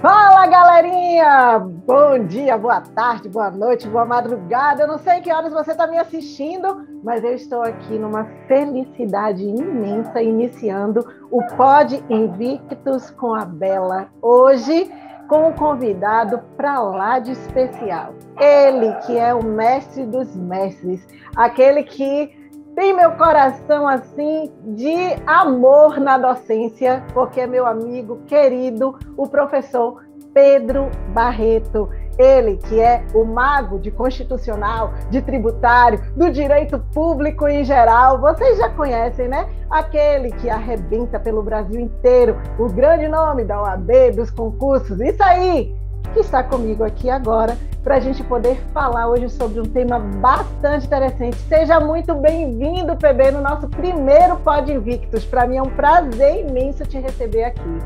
Fala, galerinha! Bom dia, boa tarde, boa noite, boa madrugada. Eu não sei que horas você está me assistindo, mas eu estou aqui numa felicidade imensa, iniciando o Pod Invictus com a Bela. Hoje, com um convidado para lá de especial. Ele que é o mestre dos mestres, aquele que tem meu coração assim de amor na docência, porque é meu amigo querido, o professor Pedro Barreto. Ele que é o mago de constitucional, de tributário, do direito público em geral. Vocês já conhecem, né? Aquele que arrebenta pelo Brasil inteiro, o grande nome da OAB, dos concursos. Isso aí! Que está comigo aqui agora para a gente poder falar hoje sobre um tema bastante interessante. Seja muito bem-vindo, PB, no nosso primeiro Pod Invictus. Para mim é um prazer imenso te receber aqui.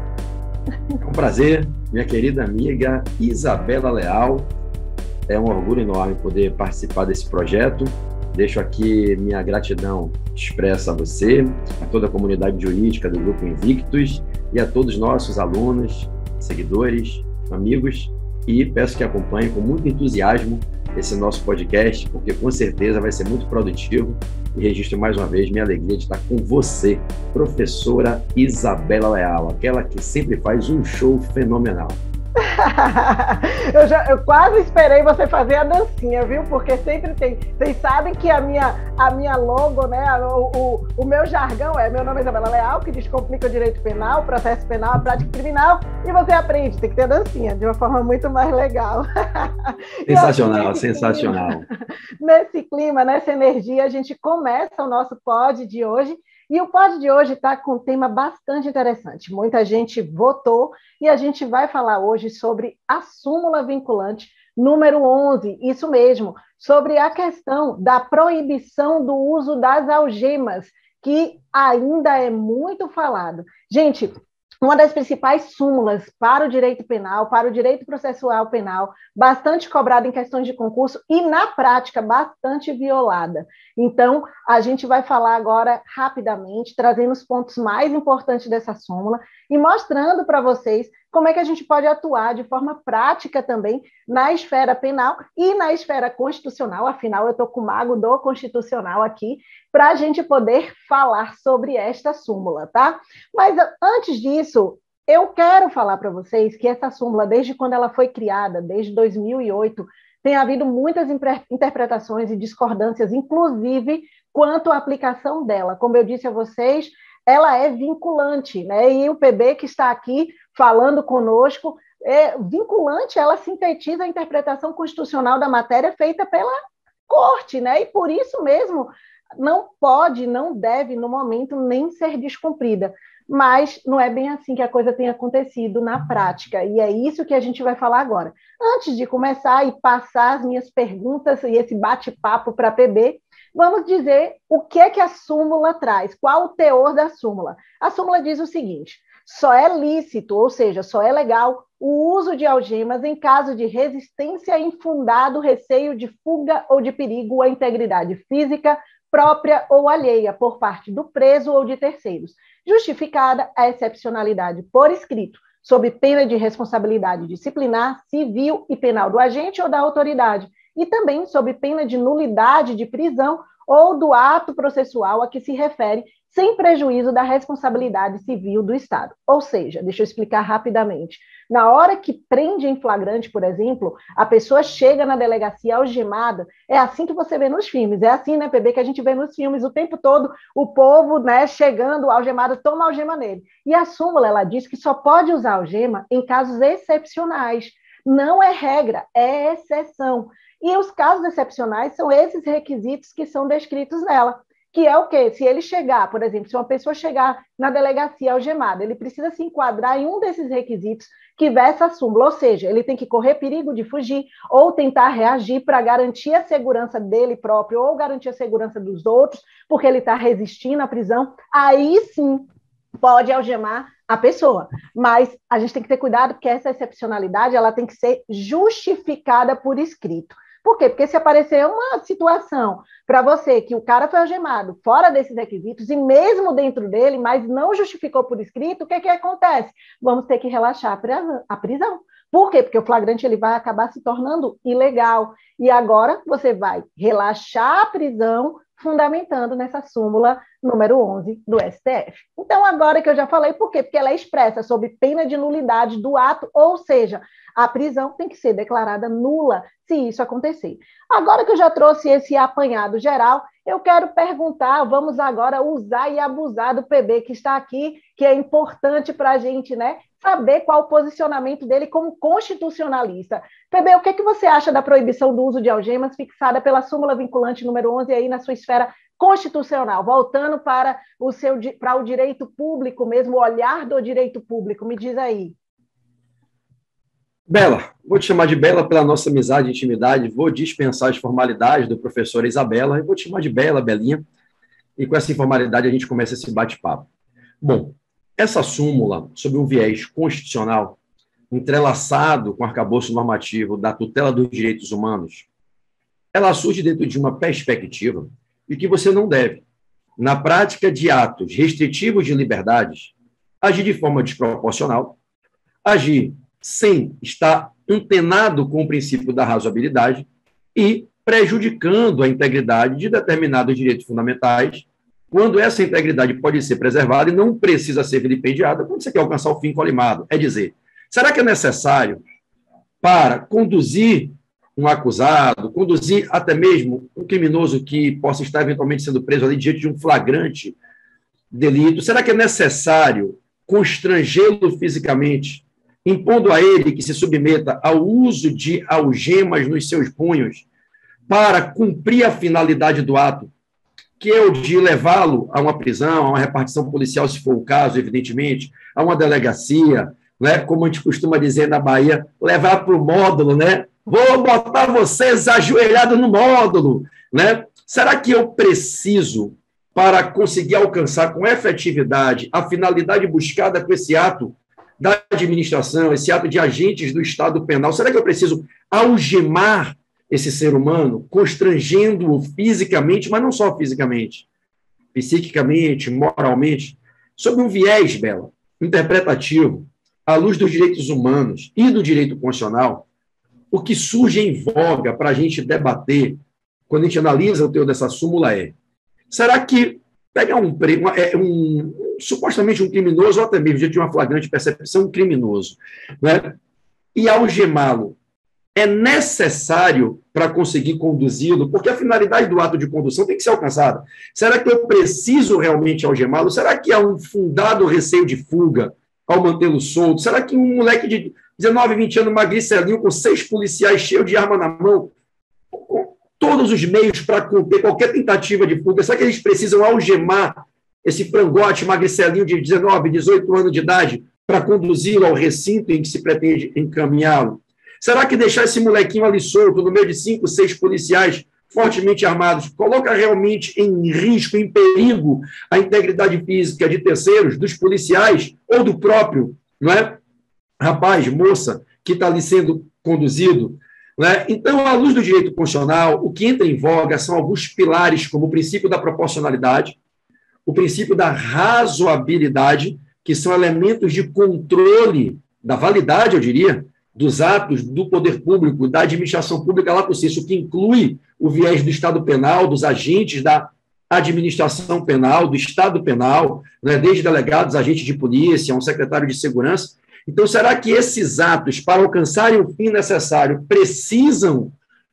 É um prazer, minha querida amiga Isabela Leal. É um orgulho enorme poder participar desse projeto. Deixo aqui minha gratidão expressa a você, a toda a comunidade jurídica do Grupo Invictus e a todos os nossos alunos, seguidores, amigos, e peço que acompanhem com muito entusiasmo esse nosso podcast, porque com certeza vai ser muito produtivo, e registro mais uma vez minha alegria de estar com você, professora Isabela Leal, aquela que sempre faz um show fenomenal. Eu quase esperei você fazer a dancinha, viu? Porque sempre tem. Vocês sabem que a minha logo, né? O meu jargão meu nome é Isabela Leal, que descomplica o direito penal, o processo penal, a prática criminal, e você aprende, tem que ter a dancinha, de uma forma muito mais legal. Sensacional, sensacional. Nesse clima, nessa energia, a gente começa o nosso pod de hoje. E o pod de hoje está com um tema bastante interessante. Muita gente votou e a gente vai falar hoje sobre a súmula vinculante número 11, isso mesmo, sobre a questão da proibição do uso das algemas, que ainda é muito falado. Gente, uma das principais súmulas para o direito penal, para o direito processual penal, bastante cobrada em questões de concurso e, na prática, bastante violada. Então, a gente vai falar agora rapidamente, trazendo os pontos mais importantes dessa súmula e mostrando para vocês como é que a gente pode atuar de forma prática também na esfera penal e na esfera constitucional. Afinal, eu estou com o mago do constitucional aqui para a gente poder falar sobre esta súmula, tá? Mas antes disso, eu quero falar para vocês que essa súmula, desde quando ela foi criada, desde 2008, tem havido muitas interpretações e discordâncias, inclusive quanto à aplicação dela. Como eu disse a vocês, ela é vinculante, né? E o PB que está aqui falando conosco, vinculante, ela sintetiza a interpretação constitucional da matéria feita pela corte, né? E por isso mesmo não pode, não deve, no momento, nem ser descumprida. Mas não é bem assim que a coisa tem acontecido na prática, e é isso que a gente vai falar agora. Antes de começar e passar as minhas perguntas e esse bate-papo para a PB, vamos dizer o que é que a súmula traz, qual o teor da súmula. A súmula diz o seguinte: só é lícito, ou seja, só é legal, o uso de algemas em caso de resistência infundado, receio de fuga ou de perigo à integridade física, própria ou alheia, por parte do preso ou de terceiros, justificada a excepcionalidade por escrito, sob pena de responsabilidade disciplinar, civil e penal do agente ou da autoridade, e também sob pena de nulidade de prisão ou do ato processual a que se refere, sem prejuízo da responsabilidade civil do Estado. Ou seja, deixa eu explicar rapidamente. Na hora que prende em flagrante, por exemplo, a pessoa chega na delegacia algemada, é assim que você vê nos filmes, é assim, né, PB, que a gente vê nos filmes o tempo todo, o povo, né, chegando algemado, toma algema nele. E a súmula, ela diz que só pode usar algema em casos excepcionais. Não é regra, é exceção. E os casos excepcionais são esses requisitos que são descritos nela, que é o quê? Se ele chegar, por exemplo, se uma pessoa chegar na delegacia algemada, ele precisa se enquadrar em um desses requisitos que versa a súmula, ou seja, ele tem que correr perigo de fugir ou tentar reagir para garantir a segurança dele próprio ou garantir a segurança dos outros, porque ele está resistindo à prisão, aí sim pode algemar a pessoa. Mas a gente tem que ter cuidado, porque essa excepcionalidade ela tem que ser justificada por escrito. Por quê? Porque se aparecer uma situação para você que o cara foi algemado fora desses requisitos e mesmo dentro dele, mas não justificou por escrito, o que que acontece? Vamos ter que relaxar a prisão. Por quê? Porque o flagrante ele vai acabar se tornando ilegal. E agora você vai relaxar a prisão fundamentando nessa súmula número 11 do STF. Então, agora que eu já falei, por quê? Porque ela é expressa sob pena de nulidade do ato, ou seja, a prisão tem que ser declarada nula se isso acontecer. Agora que eu já trouxe esse apanhado geral, eu quero perguntar, vamos agora usar e abusar do PB que está aqui, que é importante para a gente, né, saber qual o posicionamento dele como constitucionalista. PB, o que, que você acha da proibição do uso de algemas fixada pela súmula vinculante número 11 aí na sua esfera constitucional, voltando para o direito público mesmo, o olhar do direito público? Me diz aí. Bela, vou te chamar de Bela pela nossa amizade e intimidade, vou dispensar as formalidades do professor Isabela e vou te chamar de Bela, Belinha, e com essa informalidade a gente começa esse bate-papo. Bom, essa súmula, sob um viés constitucional, entrelaçado com o arcabouço normativo da tutela dos direitos humanos, ela surge dentro de uma perspectiva de que você não deve, na prática de atos restritivos de liberdades, agir de forma desproporcional, agir sem estar antenado com o princípio da razoabilidade e prejudicando a integridade de determinados direitos fundamentais, quando essa integridade pode ser preservada e não precisa ser vilipendiada quando você quer alcançar o fim colimado. É dizer, será que é necessário, para conduzir um acusado, conduzir até mesmo um criminoso que possa estar eventualmente sendo preso ali diante de um flagrante delito, será que é necessário constrangê-lo fisicamente, impondo a ele que se submeta ao uso de algemas nos seus punhos para cumprir a finalidade do ato, que é o de levá-lo a uma prisão, a uma repartição policial, se for o caso, evidentemente, a uma delegacia, né? Como a gente costuma dizer na Bahia, levar para o módulo, né? Vou botar vocês ajoelhados no módulo, né? Será que eu preciso, para conseguir alcançar com efetividade a finalidade buscada com esse ato da administração, esse ato de agentes do Estado penal, será que eu preciso algemar esse ser humano, constrangendo-o fisicamente, mas não só fisicamente, psiquicamente, moralmente, sob um viés, Bela, interpretativo, à luz dos direitos humanos e do direito constitucional? O que surge em voga para a gente debater, quando a gente analisa o teor dessa súmula será que pegar supostamente um criminoso, ou até mesmo diante de uma flagrante percepção, um criminoso, né, e algemá-lo, é necessário para conseguir conduzi-lo? Porque a finalidade do ato de condução tem que ser alcançada. Será que eu preciso realmente algemá-lo? Será que há um fundado receio de fuga ao mantê-lo solto? Será que um moleque de 19, 20 anos, magricelinho, com 6 policiais cheios de arma na mão, com todos os meios para conter qualquer tentativa de fuga, será que eles precisam algemar esse frangote magricelinho de 19, 18 anos de idade para conduzi-lo ao recinto em que se pretende encaminhá-lo? Será que deixar esse molequinho ali solto, no meio de 5, 6 policiais fortemente armados, coloca realmente em risco, em perigo, a integridade física de terceiros, dos policiais ou do próprio, não é, rapaz, moça, que está ali sendo conduzido? Né? Então, à luz do direito constitucional, o que entra em voga são alguns pilares, como o princípio da proporcionalidade, o princípio da razoabilidade, que são elementos de controle da validade, eu diria, dos atos do poder público, da administração pública lá por si, isso que inclui o viés do Estado penal, dos agentes da administração penal, do Estado penal, né, desde delegados, agentes de polícia, um secretário de segurança. Então, será que esses atos, para alcançarem o fim necessário, precisam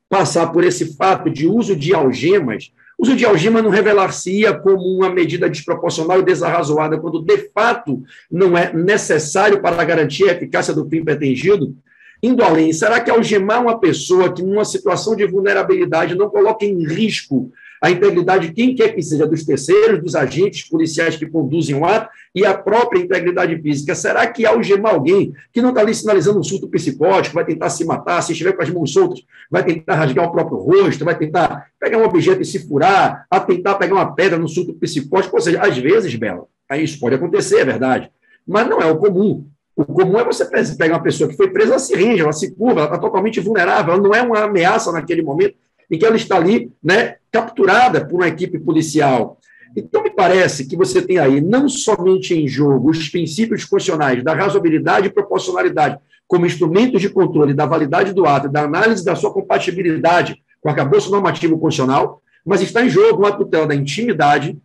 passar por esse fato de uso de algemas? O uso de algema não revelar-se-ia como uma medida desproporcional e desarrazoada, quando, de fato, não é necessário para garantir a eficácia do fim pretendido? Indo além, será que algemar uma pessoa que, numa situação de vulnerabilidade, não coloca em risco a integridade de quem quer que seja, dos terceiros, dos agentes policiais que conduzem o ato e a própria integridade física? Será que algemar alguém que não está ali sinalizando um surto psicótico, vai tentar se matar, se estiver com as mãos soltas, vai tentar rasgar o próprio rosto, vai tentar pegar um objeto e se furar, a tentar pegar uma pedra no surto psicótico? Ou seja, às vezes, Bela, isso pode acontecer, é verdade, mas não é o comum. O comum é você pegar uma pessoa que foi presa, ela se rende, ela se curva, ela está totalmente vulnerável, ela não é uma ameaça naquele momento em que ela está ali, né, capturada por uma equipe policial. Então, me parece que você tem aí não somente em jogo os princípios constitucionais da razoabilidade e proporcionalidade como instrumentos de controle da validade do ato, da análise da sua compatibilidade com o arcabouço normativo constitucional, mas está em jogo uma tutela da intimidade,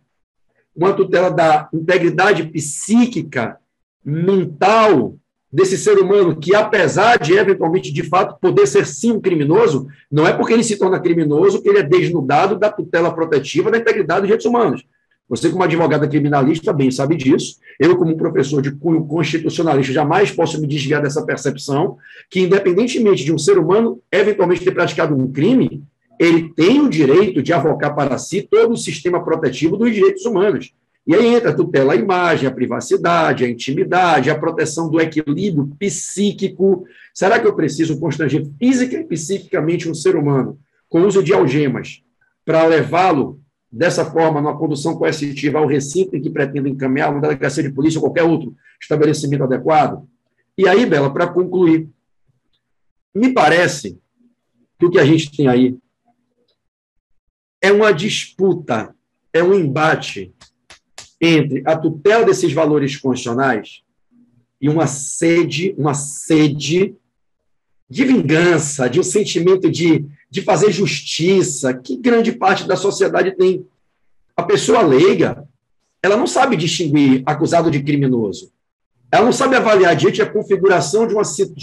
uma tutela da integridade psíquica, mental desse ser humano que, apesar de, eventualmente, de fato, poder ser sim um criminoso, não é porque ele se torna criminoso que ele é desnudado da tutela protetiva da integridade dos direitos humanos. Você, como advogada criminalista, bem sabe disso. Eu, como professor de cunho constitucionalista, jamais posso me desviar dessa percepção que, independentemente de um ser humano eventualmente ter praticado um crime, ele tem o direito de avocar para si todo o sistema protetivo dos direitos humanos. E aí entra a tutela à imagem, a privacidade, a intimidade, a proteção do equilíbrio psíquico. Será que eu preciso constranger física e psiquicamente um ser humano com o uso de algemas para levá-lo dessa forma, numa condução coercitiva ao recinto em que pretendo encaminhar uma delegacia de polícia ou qualquer outro estabelecimento adequado? E aí, Bela, para concluir, me parece que o que a gente tem aí é uma disputa, é um embate entre a tutela desses valores constitucionais e uma sede de vingança, de um sentimento de fazer justiça, que grande parte da sociedade tem. A pessoa leiga, ela não sabe distinguir acusado de criminoso. Ela não sabe avaliar, diante da configuração de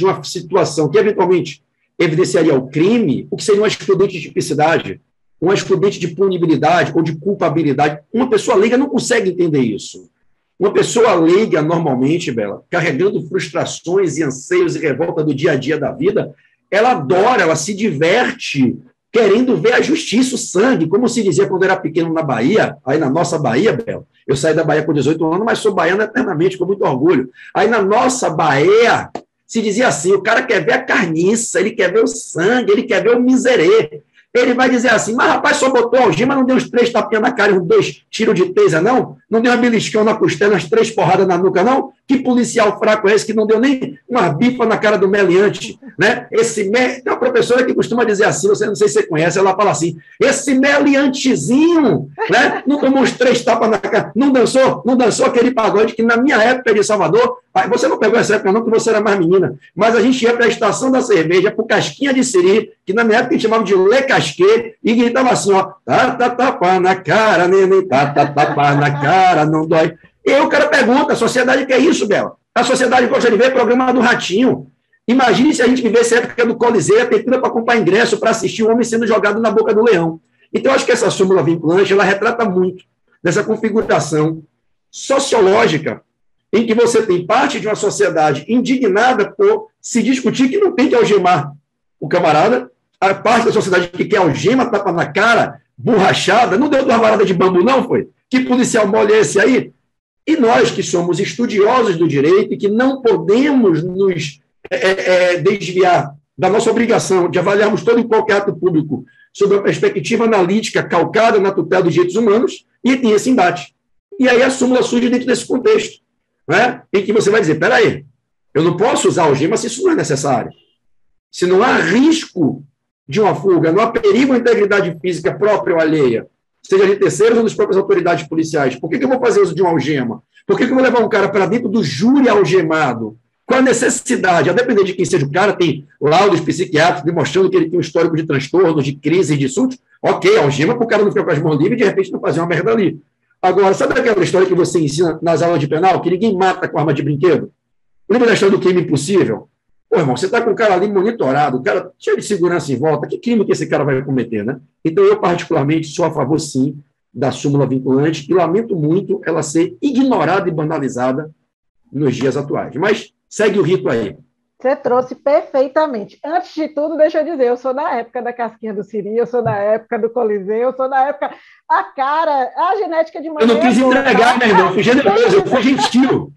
uma situação que, eventualmente, evidenciaria o crime, o que seria uma excludente de tipicidade, uma excludente de punibilidade ou de culpabilidade. Uma pessoa leiga não consegue entender isso. Uma pessoa leiga, normalmente, Bela, carregando frustrações e anseios e revolta do dia a dia da vida, ela adora, ela se diverte querendo ver a justiça, o sangue, como se dizia quando era pequeno na Bahia, aí na nossa Bahia, Bela, eu saí da Bahia com 18 anos, mas sou baiano eternamente, com muito orgulho. Aí na nossa Bahia, se dizia assim, o cara quer ver a carniça, ele quer ver o sangue, ele quer ver o miserê. Ele vai dizer assim, mas rapaz, só botou algema, não deu uns 3 tapinhas na cara e uns 2 tiros de taser, não? Não deu uma beliscão na costela, umas 3 porradas na nuca, não? Que policial fraco é esse que não deu nem uma bifa na cara do meliante, né? Tem uma professora que costuma dizer assim, você não sei se você conhece, ela fala assim, esse meliantezinho, né? Não tomou uns 3 tapas na cara, não dançou aquele pagode que na minha época de Salvador, você não pegou essa época não, porque você era mais menina, mas a gente ia para a estação da cerveja, para o Casquinha de Siri, que na minha época a gente chamava de Lê Casquê, e gritava assim, ó, tá na cara, neném, tá na cara, não dói. E aí o cara pergunta, a sociedade quer isso, Bela? A sociedade gosta de ver programa do Ratinho. Imagine se a gente vivesse a época do Coliseu, a tentando para comprar ingresso para assistir o homem sendo jogado na boca do leão. Então, eu acho que essa súmula vinculante, ela retrata muito dessa configuração sociológica em que você tem parte de uma sociedade indignada por se discutir que não tem que algemar o camarada, a parte da sociedade que quer algema, tapa na cara, borrachada, não deu 2 varadas de bambu, não foi? Que policial mole é esse aí? E nós que somos estudiosos do direito e que não podemos nos desviar da nossa obrigação de avaliarmos todo e qualquer ato público sob a perspectiva analítica calcada na tutela dos direitos humanos, e tem esse embate. E aí a súmula surge dentro desse contexto, né? Em que você vai dizer, peraí, eu não posso usar algema se isso não é necessário. Se não há risco de uma fuga, não há perigo à integridade física própria ou alheia, seja de terceiros ou das próprias autoridades policiais, por que eu vou fazer uso de uma algema? Por que eu vou levar um cara para dentro do júri algemado? Qual a necessidade? A depender de quem seja o cara, tem laudos psiquiátricos demonstrando que ele tem um histórico de transtornos, de crises, de surtos. Ok, algema para o cara não ficar com as mãos livres e de repente não fazer uma merda ali. Agora, sabe aquela história que você ensina nas aulas de penal, que ninguém mata com arma de brinquedo? Lembra da história do crime impossível? Pô, irmão, você está com o cara ali monitorado, o cara cheio de segurança em volta, que crime que esse cara vai cometer, né? Então, eu, particularmente, sou a favor, sim, da súmula vinculante e lamento muito ela ser ignorada e banalizada nos dias atuais. Mas segue o rito aí. Você trouxe perfeitamente. Antes de tudo, deixa eu dizer, eu sou da época da Casquinha do Siri, eu sou da época do Coliseu, eu sou da época... A genética de manhã... Eu não quis entregar, meu irmão, eu fui generoso, eu fui gentil.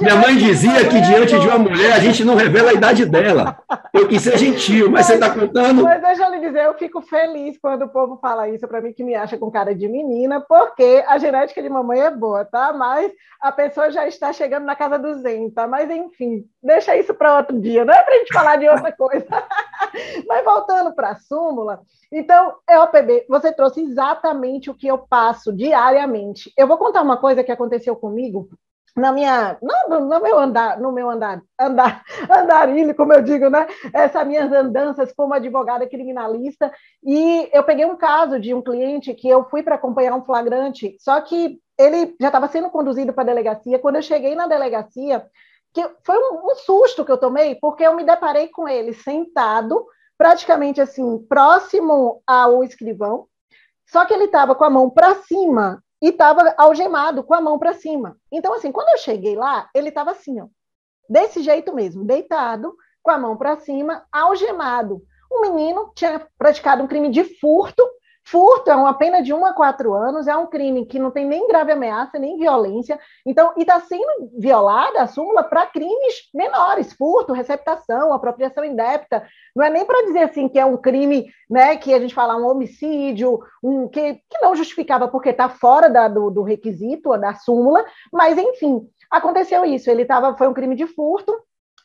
Minha mãe dizia que diante de uma mulher a gente não revela a idade dela. Eu quis ser gentil, mas você está contando... Mas deixa eu lhe dizer, eu fico feliz quando o povo fala isso para mim, que me acha com cara de menina, porque a genética de mamãe é boa, tá? Mas a pessoa já está chegando na casa do Zen, tá? Mas, enfim, deixa isso para outro dia, não é para a gente falar de outra coisa. Mas voltando para a súmula, então, EOPB, você trouxe exatamente o que eu passo diariamente. Eu vou contar uma coisa que aconteceu comigo no meu andarilho, como eu digo, né? Essas minhas andanças como advogada criminalista, e eu peguei um caso de um cliente que eu fui para acompanhar um flagrante, só que ele já estava sendo conduzido para a delegacia. Quando eu cheguei na delegacia, que foi um susto que eu tomei, porque eu me deparei com ele sentado, praticamente assim, próximo ao escrivão, só que ele estava com a mão para cima e estava algemado com a mão para cima. Então, assim, quando eu cheguei lá, ele estava assim, ó, desse jeito mesmo, deitado, com a mão para cima, algemado. O menino tinha praticado um crime de furto. Furto é uma pena de 1 a 4 anos, é um crime que não tem nem grave ameaça, nem violência, então, e está sendo violada a súmula para crimes menores, furto, receptação, apropriação indébita. Não é nem para dizer assim que é um crime, né, que a gente fala um homicídio, que não justificava porque está fora do requisito da súmula, mas enfim, aconteceu isso. Foi um crime de furto.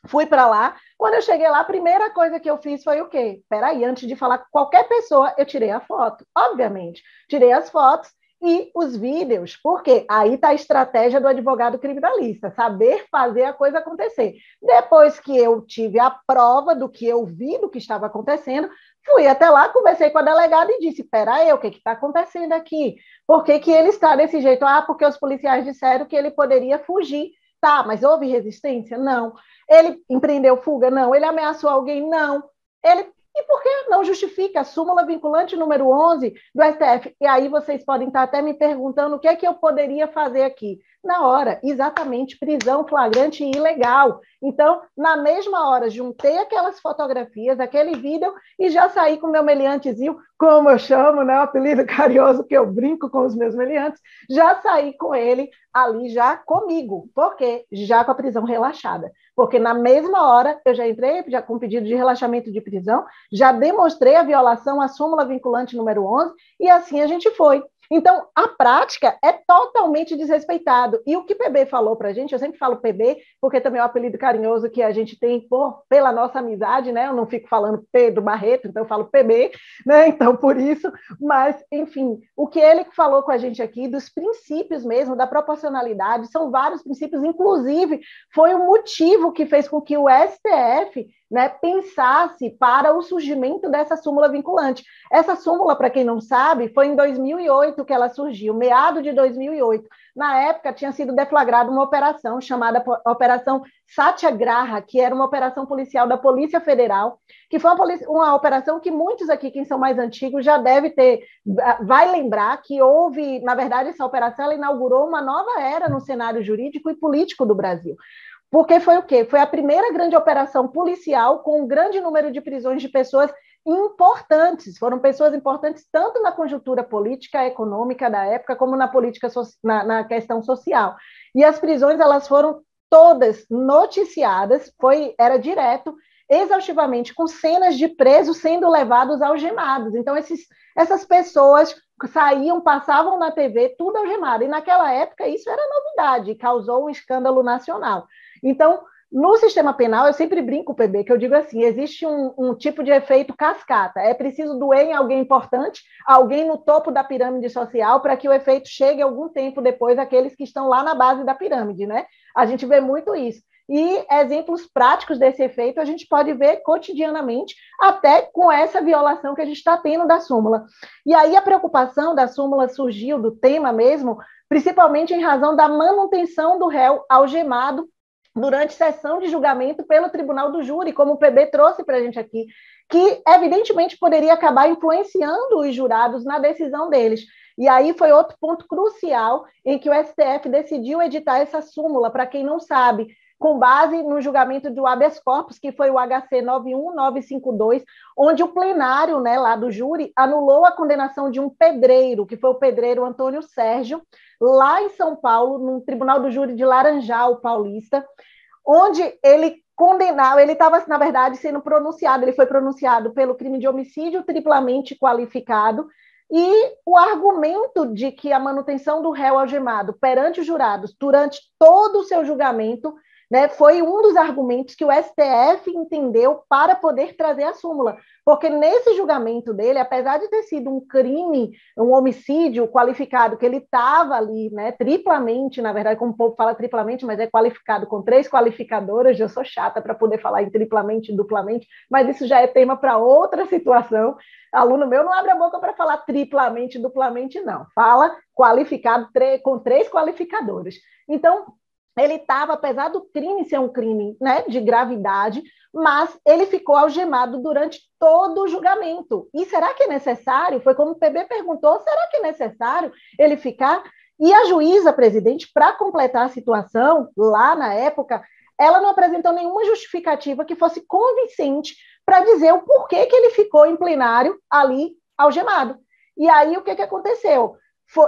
Fui para lá. Quando eu cheguei lá, a primeira coisa que eu fiz foi o quê? Peraí, antes de falar com qualquer pessoa, eu tirei a foto. Obviamente, tirei as fotos e os vídeos, porque aí está a estratégia do advogado criminalista, saber fazer a coisa acontecer. Depois que eu tive a prova do que eu vi, do que estava acontecendo, fui até lá, conversei com a delegada e disse, peraí, o que está acontecendo aqui? Por que ele está desse jeito? Ah, porque os policiais disseram que ele poderia fugir. Tá, mas houve resistência? Não. Ele empreendeu fuga? Não. Ele ameaçou alguém? Não. E por que não justifica a súmula vinculante número 11 do STF? E aí vocês podem estar até me perguntando o que é que eu poderia fazer aqui. Na hora, exatamente, prisão flagrante e ilegal. Então, na mesma hora, juntei aquelas fotografias, aquele vídeo e já saí com o meu meliantezinho, como eu chamo, né, o apelido carinhoso que eu brinco com os meus meliantes, já saí com ele ali já comigo. Por quê? Já com a prisão relaxada. Porque na mesma hora eu já entrei já com pedido de relaxamento de prisão, já demonstrei a violação à súmula vinculante número 11 e assim a gente foi. Então, a prática é totalmente desrespeitado. E o que PB falou para a gente, eu sempre falo PB, porque também é o apelido carinhoso que a gente tem pela nossa amizade, né? Eu não fico falando Pedro Barreto, então eu falo PB, né? Então, por isso. Mas, enfim, o que ele falou com a gente aqui, dos princípios mesmo, da proporcionalidade, são vários princípios, inclusive, foi o motivo que fez com que o STF, né, pensasse para o surgimento dessa súmula vinculante. Essa súmula, para quem não sabe, foi em 2008 que ela surgiu, meado de 2008. Na época, tinha sido deflagrada uma operação chamada Operação Satyagraha, que era uma operação policial da Polícia Federal, que foi uma operação que muitos aqui, quem são mais antigos, já vai lembrar que houve, na verdade, essa operação ela inaugurou uma nova era no cenário jurídico e político do Brasil. Porque foi o quê? Foi a primeira grande operação policial com um grande número de prisões de pessoas importantes. Foram pessoas importantes tanto na conjuntura política, econômica da época, como na política, na questão social. E as prisões elas foram todas noticiadas, era direto, exaustivamente, com cenas de presos sendo levados algemados. Então, essas pessoas saíam, passavam na TV, tudo algemado. E naquela época isso era novidade, causou um escândalo nacional. Então, no sistema penal, eu sempre brinco, PB, que eu digo assim, existe um tipo de efeito cascata. É preciso doer em alguém importante, alguém no topo da pirâmide social, para que o efeito chegue algum tempo depois àqueles que estão lá na base da pirâmide, né? A gente vê muito isso. E exemplos práticos desse efeito a gente pode ver cotidianamente, até com essa violação que a gente está tendo da súmula. E aí a preocupação da súmula surgiu, do tema mesmo, principalmente em razão da manutenção do réu algemado durante sessão de julgamento pelo Tribunal do Júri, como o PB trouxe para a gente aqui, que evidentemente poderia acabar influenciando os jurados na decisão deles. E aí foi outro ponto crucial em que o STF decidiu editar essa súmula. Para quem não sabe, com base no julgamento do habeas corpus, que foi o HC 91952, onde o plenário, né, lá do júri anulou a condenação de um pedreiro, que foi o pedreiro Antônio Sérgio, lá em São Paulo, no Tribunal do Júri de Laranjal Paulista, onde ele condenava, ele estava, na verdade, sendo pronunciado, ele foi pronunciado pelo crime de homicídio triplamente qualificado, e o argumento de que a manutenção do réu algemado perante os jurados durante todo o seu julgamento, né, foi um dos argumentos que o STF entendeu para poder trazer a súmula, porque nesse julgamento dele, apesar de ter sido um crime, um homicídio qualificado, que ele estava ali, né, triplamente, na verdade, como o povo fala triplamente, mas é qualificado com 3 qualificadoras, eu sou chata para poder falar em triplamente e duplamente, mas isso já é tema para outra situação. Aluno meu não abre a boca para falar triplamente, duplamente, não. Fala qualificado com 3 qualificadoras. Então, ele estava, apesar do crime ser um crime, né, de gravidade, mas ele ficou algemado durante todo o julgamento. E será que é necessário? Foi como o PB perguntou, será que é necessário ele ficar? E a juíza presidente, para completar a situação, lá na época, ela não apresentou nenhuma justificativa que fosse convincente para dizer o porquê que ele ficou em plenário ali algemado. E aí, o que aconteceu?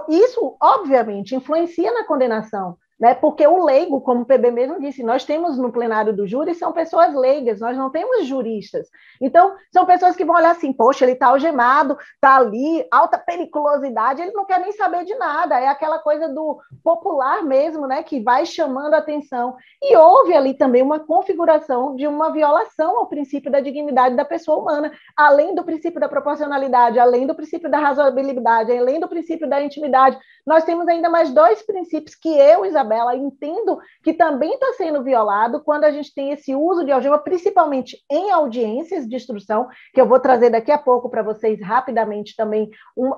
Isso, obviamente, influencia na condenação, né? Porque o leigo, como o PB mesmo disse, nós temos no plenário do júri, são pessoas leigas, nós não temos juristas. Então, são pessoas que vão olhar assim, poxa, ele está algemado, está ali, alta periculosidade, ele não quer nem saber de nada, é aquela coisa do popular mesmo, né, que vai chamando a atenção. E houve ali também uma configuração de uma violação ao princípio da dignidade da pessoa humana, além do princípio da proporcionalidade, além do princípio da razoabilidade, além do princípio da intimidade. Nós temos ainda mais 2 princípios que eu, Isabela, entendo que também está sendo violado quando a gente tem esse uso de algema, principalmente em audiências de instrução, que eu vou trazer daqui a pouco para vocês rapidamente também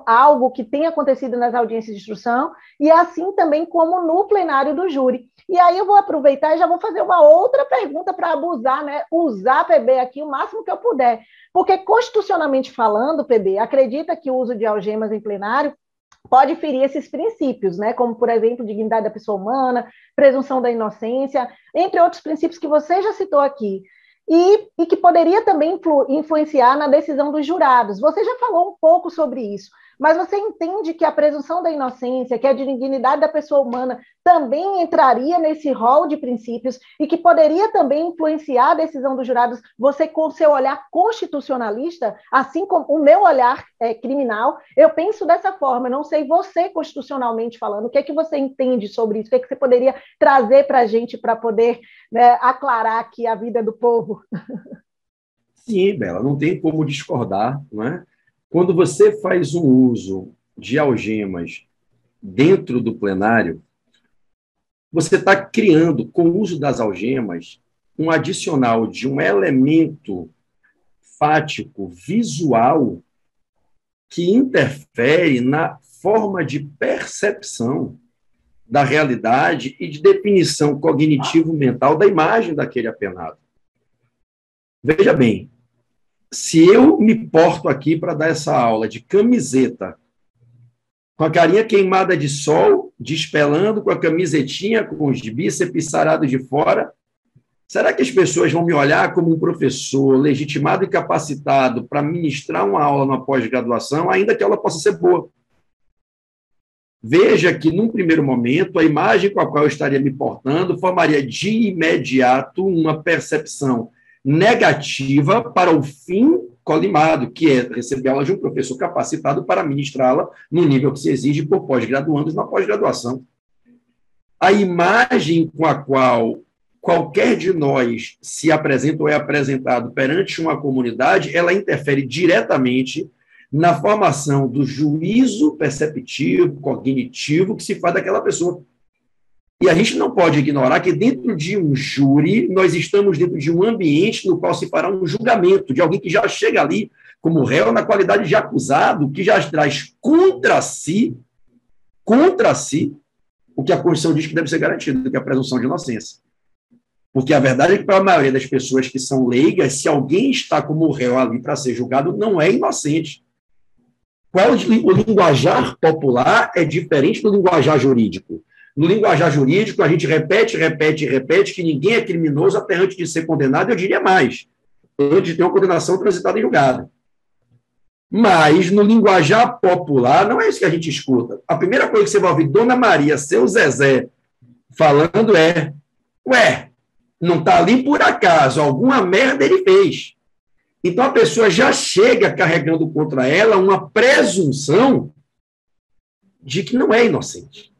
algo que tem acontecido nas audiências de instrução, e assim também como no plenário do júri. E aí eu vou aproveitar e já vou fazer uma outra pergunta para abusar, né? Usar PB aqui o máximo que eu puder, porque constitucionalmente falando, PB, acredita que o uso de algemas em plenário pode ferir esses princípios, né? Como, por exemplo, dignidade da pessoa humana, presunção da inocência, entre outros princípios que você já citou aqui, e que poderia também influenciar na decisão dos jurados. Você já falou um pouco sobre isso, mas você entende que a presunção da inocência, que a dignidade da pessoa humana também entraria nesse rol de princípios e que poderia também influenciar a decisão dos jurados, você com o seu olhar constitucionalista, assim como o meu olhar criminal, eu penso dessa forma, não sei você constitucionalmente falando, o que é que você entende sobre isso, o que é que você poderia trazer para a gente para poder, né, aclarar aqui a vida do povo? Sim, Bela, não tem como discordar, não é? Quando você faz um uso de algemas dentro do plenário, você está criando, com o uso das algemas, um adicional de um elemento fático, visual, que interfere na forma de percepção da realidade e de definição cognitivo-mental da imagem daquele apenado. Veja bem, se eu me porto aqui para dar essa aula de camiseta, com a carinha queimada de sol, despelando, com a camisetinha, com os bíceps sarados de fora, será que as pessoas vão me olhar como um professor legitimado e capacitado para ministrar uma aula na pós-graduação, ainda que ela possa ser boa? Veja que, num primeiro momento, a imagem com a qual eu estaria me portando formaria de imediato uma percepção negativa para o fim colimado, que é receber aula de um professor capacitado para ministrá-la no nível que se exige por pós-graduandos na pós-graduação. A imagem com a qual qualquer de nós se apresenta ou é apresentado perante uma comunidade, ela interfere diretamente na formação do juízo perceptivo, cognitivo que se faz daquela pessoa. E a gente não pode ignorar que dentro de um júri, nós estamos dentro de um ambiente no qual se fará um julgamento de alguém que já chega ali como réu na qualidade de acusado, que já traz contra si, o que a Constituição diz que deve ser garantido, que é a presunção de inocência. Porque a verdade é que, para a maioria das pessoas que são leigas, se alguém está como réu ali para ser julgado, não é inocente. O linguajar popular é diferente do linguajar jurídico. no linguajar jurídico, a gente repete que ninguém é criminoso até antes de ser condenado, eu diria mais, antes de ter uma condenação transitada em julgado. Mas, no linguajar popular, não é isso que a gente escuta. A primeira coisa que você vai ouvir Dona Maria, seu Zezé, falando é: ué, não está ali por acaso, alguma merda ele fez. Então, a pessoa já chega carregando contra ela uma presunção de que não é inocente.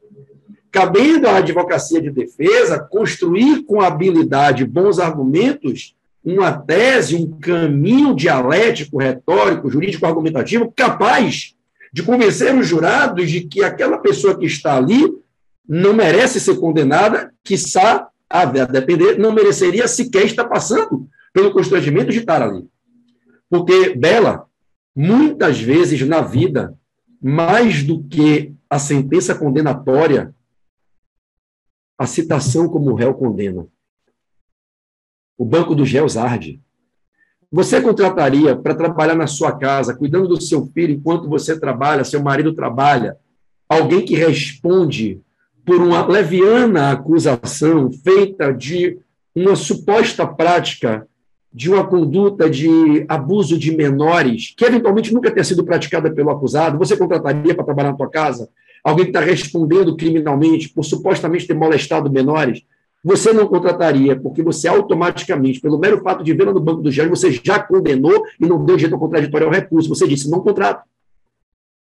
Cabendo à advocacia de defesa construir com habilidade bons argumentos uma tese, um caminho dialético, retórico, jurídico, argumentativo, capaz de convencer os jurados de que aquela pessoa que está ali não merece ser condenada, quiçá, a depender, não mereceria sequer estar passando pelo constrangimento de estar ali. Porque, Bela, muitas vezes na vida, mais do que a sentença condenatória, a citação como réu condena. O banco dos réus arde. Você contrataria para trabalhar na sua casa, cuidando do seu filho enquanto você trabalha, seu marido trabalha, alguém que responde por uma leviana acusação feita de uma suposta prática de uma conduta de abuso de menores, que eventualmente nunca tenha sido praticada pelo acusado? Você contrataria para trabalhar na tua casa alguém que está respondendo criminalmente por supostamente ter molestado menores? Você não contrataria, porque você automaticamente, pelo mero fato de vê-la no banco do réus, você já condenou e não deu direito ao contraditório ao recurso. Você disse, não contrato.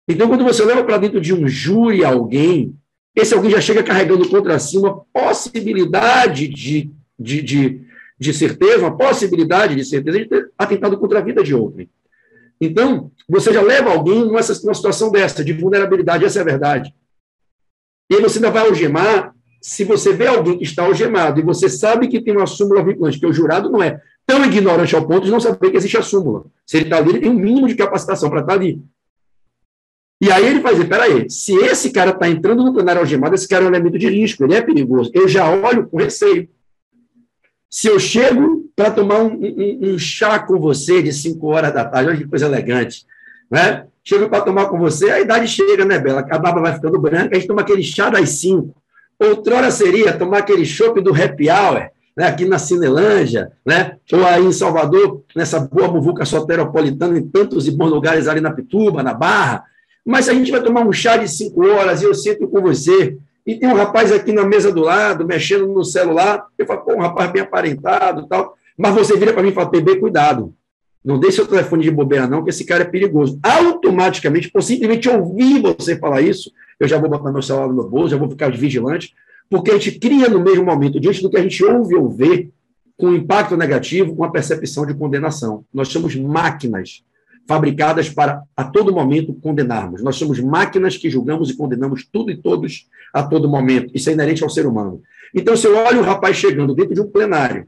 Então, quando você leva para dentro de um júri alguém, esse alguém já chega carregando contra si uma possibilidade de certeza, uma possibilidade de certeza de ter atentado contra a vida de outrem. Então, você já leva alguém numa situação dessa, de vulnerabilidade, essa é a verdade. E aí você ainda vai algemar. Se você vê alguém que está algemado e você sabe que tem uma súmula vinculante, que o jurado não é tão ignorante ao ponto de não saber que existe a súmula. Se ele está ali, ele tem um mínimo de capacitação para estar ali. E aí ele vai dizer, peraí, se esse cara está entrando no plenário algemado, esse cara é um elemento de risco, ele é perigoso. Eu já olho com receio. Se eu chego para tomar um chá com você de 5 horas da tarde, olha que coisa elegante, né? Chego para tomar com você, a idade chega, né, Bela? A barba vai ficando branca, a gente toma aquele chá das 5. Outrora seria tomar aquele chopp do happy hour, né, aqui na Cinelândia, né, ou aí em Salvador, nessa boa muvuca soteropolitana, em tantos e bons lugares ali na Pituba, na Barra. Mas se a gente vai tomar um chá de 5 horas e eu sento com você, e tem um rapaz aqui na mesa do lado, mexendo no celular, eu falo, pô, um rapaz bem aparentado e tal, mas você vira para mim e fala, PB, cuidado, não deixe seu telefone de bobeira não, que esse cara é perigoso. Automaticamente, por simplesmente ouvir você falar isso, eu já vou botar meu celular no meu bolso, já vou ficar vigilante, porque a gente cria no mesmo momento, diante do que a gente ouve ou vê, com impacto negativo, uma percepção de condenação. Nós somos máquinas fabricadas para, a todo momento, condenarmos. Nós somos máquinas que julgamos e condenamos tudo e todos a todo momento. Isso é inerente ao ser humano. Então, se eu olho um rapaz chegando dentro de um plenário,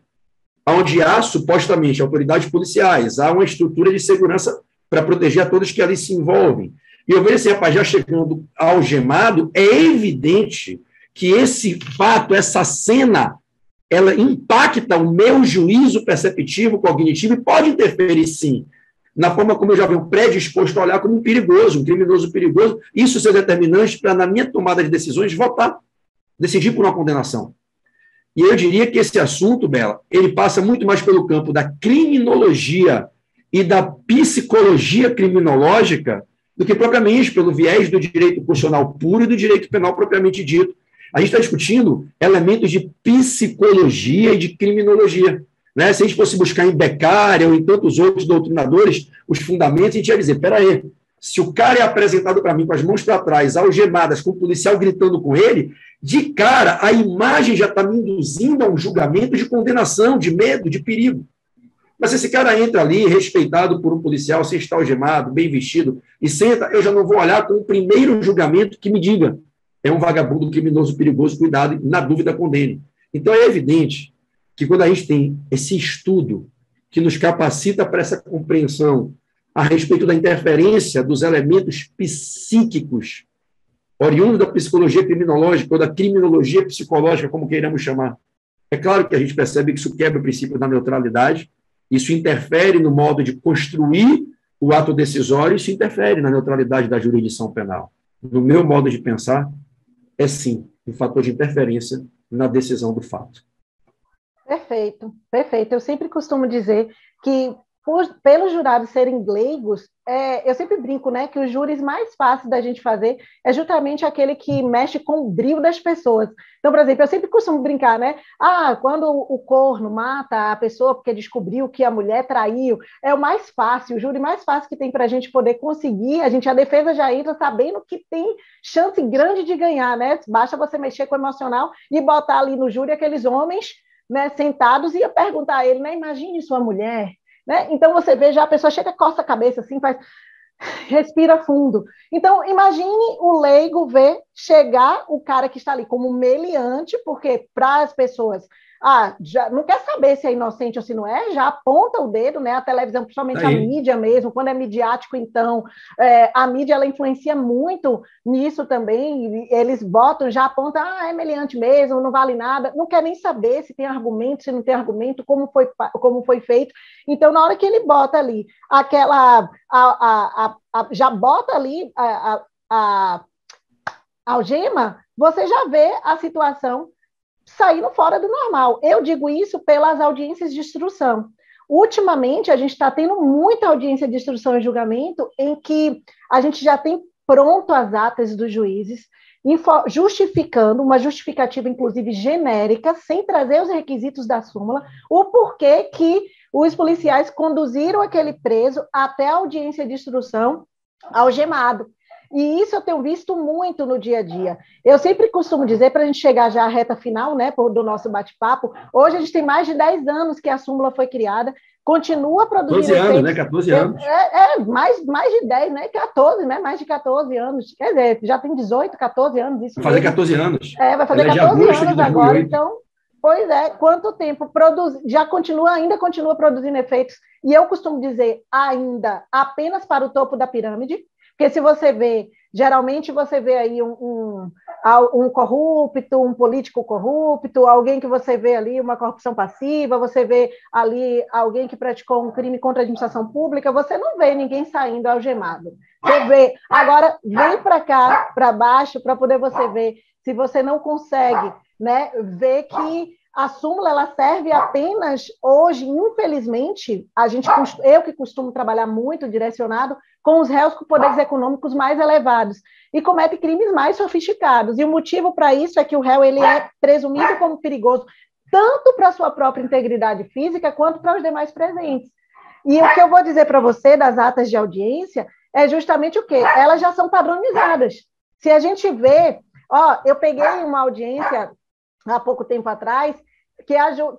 onde há, supostamente, autoridades policiais, há uma estrutura de segurança para proteger a todos que ali se envolvem, e eu vejo esse rapaz já chegando algemado, é evidente que esse fato, essa cena, ela impacta o meu juízo perceptivo, cognitivo, e pode interferir, sim, na forma como eu já venho predisposto a olhar como um perigoso, um criminoso perigoso. Isso ser determinante para, na minha tomada de decisões, votar, decidir por uma condenação. E eu diria que esse assunto, Bela, ele passa muito mais pelo campo da criminologia e da psicologia criminológica do que propriamente pelo viés do direito constitucional puro e do direito penal propriamente dito. A gente está discutindo elementos de psicologia e de criminologia. Né? Se a gente fosse buscar em Beccaria ou em tantos outros doutrinadores os fundamentos, a gente ia dizer, peraí, se o cara é apresentado para mim com as mãos para trás, algemadas, com o policial gritando com ele, de cara, a imagem já está me induzindo a um julgamento de condenação, de medo, de perigo. Mas se esse cara entra ali, respeitado por um policial, sem estar algemado, bem vestido, e senta, eu já não vou olhar com o primeiro julgamento que me diga, é um vagabundo criminoso, perigoso, cuidado, na dúvida condene. Então é evidente que quando a gente tem esse estudo que nos capacita para essa compreensão a respeito da interferência dos elementos psíquicos, oriundos da psicologia criminológica ou da criminologia psicológica, como queiramos chamar, é claro que a gente percebe que isso quebra o princípio da neutralidade, isso interfere no modo de construir o ato decisório, isso interfere na neutralidade da jurisdição penal. No meu modo de pensar, é sim um fator de interferência na decisão do fato. Perfeito, perfeito. Eu sempre costumo dizer que, pelos jurados serem leigos, eu sempre brinco, né, que os júris mais fáceis da gente fazer é justamente aquele que mexe com o brio das pessoas. Então, por exemplo, eu sempre costumo brincar, né? Quando o corno mata a pessoa porque descobriu que a mulher traiu, é o mais fácil, o júri mais fácil que tem para a gente poder conseguir. A defesa já entra sabendo que tem chance grande de ganhar, né? Basta você mexer com o emocional e botar ali no júri aqueles homens, né, sentados, e ia perguntar a ele, né, imagine sua mulher, né? Então você vê, já a pessoa chega, coça a cabeça assim, respira fundo. Então imagine o leigo ver chegar o cara que está ali como meliante, porque para as pessoas já não quer saber se é inocente ou se não é, já aponta o dedo, né? A televisão, principalmente a mídia mesmo, quando é midiático, então, a mídia ela influencia muito nisso também, eles botam, já apontam, é meliante mesmo, não vale nada, não quer nem saber se tem argumento, se não tem argumento, como foi feito. Então, na hora que ele bota ali já bota ali a algema, você já vê a situação saindo fora do normal. Eu digo isso pelas audiências de instrução. Ultimamente, a gente está tendo muita audiência de instrução e julgamento em que a gente já tem pronto as atas dos juízes, justificando, uma justificativa, inclusive, genérica, sem trazer os requisitos da súmula, o porquê que os policiais conduziram aquele preso até a audiência de instrução algemado. E isso eu tenho visto muito no dia a dia. Eu sempre costumo dizer, para a gente chegar já à reta final, né, do nosso bate-papo, hoje a gente tem mais de 10 anos que a súmula foi criada, continua produzindo 14 anos, né? 14 anos. Mais de 10, né? 14, né? Mais de 14 anos. Quer dizer, já tem 18, 14 anos. Isso vai fazer mesmo. 14 anos. Vai fazer 14 anos agora. Então, pois é, quanto tempo ainda continua produzindo efeitos. E eu costumo dizer, ainda, apenas para o topo da pirâmide. Porque se você vê, geralmente você vê aí um corrupto, um político corrupto, alguém que você vê ali uma corrupção passiva, você vê ali alguém que praticou um crime contra a administração pública, você não vê ninguém saindo algemado. Você vê. Agora, vem para cá, para baixo, para poder você ver se você não consegue, né, ver que a súmula ela serve apenas hoje, infelizmente, eu que costumo trabalhar muito direcionado com os réus com poderes econômicos mais elevados e comete crimes mais sofisticados. E o motivo para isso é que o réu ele é presumido como perigoso tanto para a sua própria integridade física quanto para os demais presentes. E o que eu vou dizer para você das atas de audiência é justamente o quê? Elas já são padronizadas. Se a gente vê, eu peguei uma audiência há pouco tempo atrás, que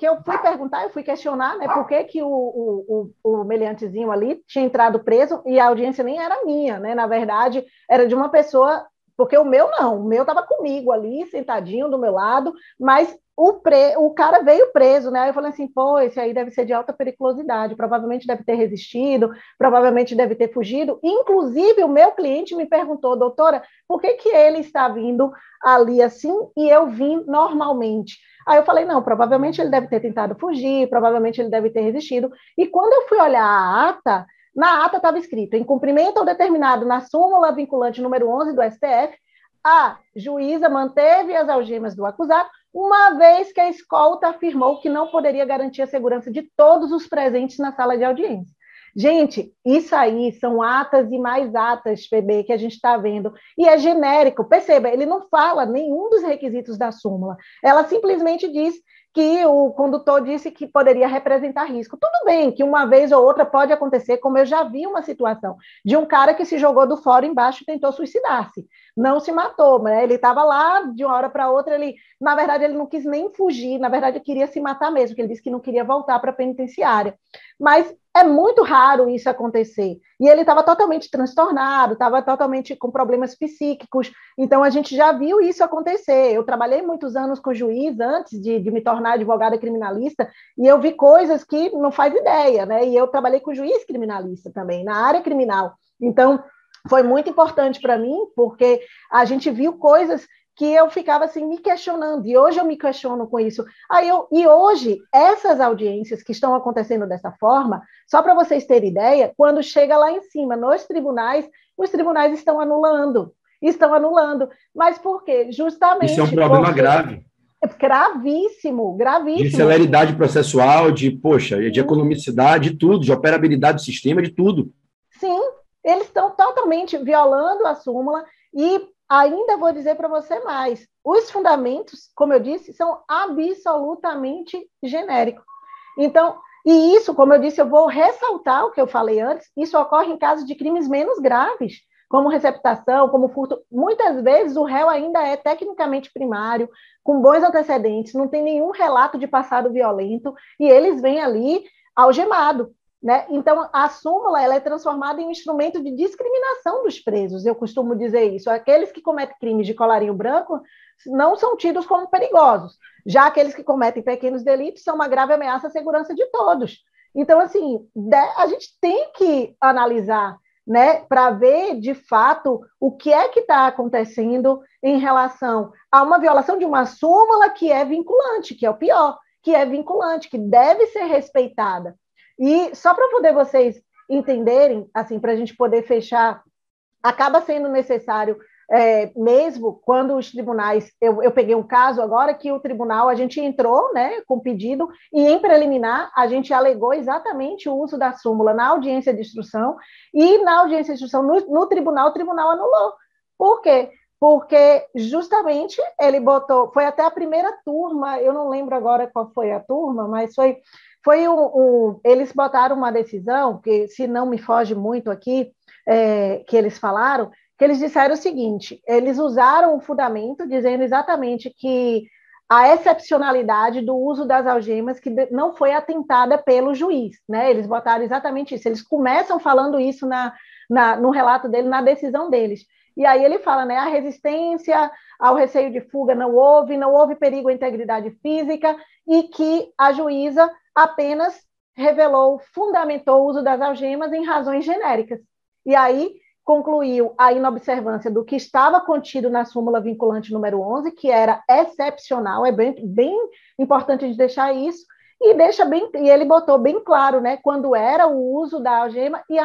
eu fui perguntar, eu fui questionar, né, por que o meliantezinho ali tinha entrado preso e a audiência nem era minha, né, na verdade, era de uma pessoa, porque o meu estava comigo ali, sentadinho do meu lado, mas o cara veio preso, né, aí eu falei assim, esse aí deve ser de alta periculosidade, provavelmente deve ter resistido, provavelmente deve ter fugido, inclusive o meu cliente me perguntou, doutora, por que ele está vindo ali assim e eu vim normalmente? Aí eu falei, não, provavelmente ele deve ter tentado fugir, provavelmente ele deve ter resistido. E quando eu fui olhar a ata, na ata estava escrito, em cumprimento ao determinado na súmula vinculante número 11 do STF, a juíza manteve as algemas do acusado, uma vez que a escolta afirmou que não poderia garantir a segurança de todos os presentes na sala de audiência. Gente, isso aí são atas e mais atas, PB, que a gente está vendo. E é genérico, perceba, ele não fala nenhum dos requisitos da súmula. Ela simplesmente diz que o condutor disse que poderia representar risco. Tudo bem que uma vez ou outra pode acontecer, como eu já vi uma situação de um cara que se jogou do fórum embaixo e tentou suicidar-se. Não se matou, né? Ele estava lá, de uma hora para outra, na verdade, ele não quis nem fugir, na verdade, ele queria se matar mesmo, porque ele disse que não queria voltar para a penitenciária. Mas é muito raro isso acontecer. E ele estava totalmente transtornado, estava totalmente com problemas psíquicos. Então, a gente já viu isso acontecer. Eu trabalhei muitos anos com juiz antes de me tornar advogada criminalista, e eu vi coisas que não faz ideia, né? E eu trabalhei com juiz criminalista também, na área criminal. Então, foi muito importante para mim, porque a gente viu coisas que eu ficava assim me questionando, e hoje eu me questiono com isso. E hoje, essas audiências que estão acontecendo dessa forma, só para vocês terem ideia, quando chega lá em cima, nos tribunais, os tribunais estão anulando. estão anulando. Mas por quê? Justamente... Isso é um problema grave. Gravíssimo, gravíssimo. De celeridade processual, de economicidade, de tudo, de operabilidade do sistema, de tudo. Sim, eles estão totalmente violando a súmula e ainda vou dizer para você mais, os fundamentos, como eu disse, são absolutamente genéricos. Então, e isso, como eu disse, eu vou ressaltar o que eu falei antes, isso ocorre em casos de crimes menos graves, como receptação, como furto. Muitas vezes o réu ainda é tecnicamente primário, com bons antecedentes, não tem nenhum relato de passado violento, e eles vêm ali algemado. Né? Então, a súmula ela é transformada em um instrumento de discriminação dos presos, eu costumo dizer isso. Aqueles que cometem crimes de colarinho branco não são tidos como perigosos, já aqueles que cometem pequenos delitos são uma grave ameaça à segurança de todos. Então, assim, a gente tem que analisar, né, para ver, de fato, o que é que está acontecendo em relação a uma violação de uma súmula que é vinculante, que é o pior, que é vinculante, que deve ser respeitada. E só para poder vocês entenderem, assim, para a gente poder fechar, acaba sendo necessário mesmo quando os tribunais, eu peguei um caso agora que o tribunal, a gente entrou, né, com pedido, e em preliminar a gente alegou exatamente o uso da súmula na audiência de instrução, e na audiência de instrução no tribunal, o tribunal anulou. Por quê? Porque justamente ele botou, foi até a primeira turma, eu não lembro agora qual foi a turma, mas eles botaram uma decisão, que se não me foge muito aqui, que eles falaram, que eles disseram o seguinte, eles usaram o fundamento dizendo exatamente que a excepcionalidade do uso das algemas que não foi atentada pelo juiz, né? Eles botaram exatamente isso, eles começam falando isso no relato dele, na decisão deles. E aí ele fala, né, a resistência ao receio de fuga não houve perigo à integridade física e que a juíza apenas fundamentou o uso das algemas em razões genéricas. E aí concluiu a inobservância do que estava contido na súmula vinculante número 11, que era excepcional, é bem importante de deixar isso, e ele botou bem claro, né, quando era o uso da algema e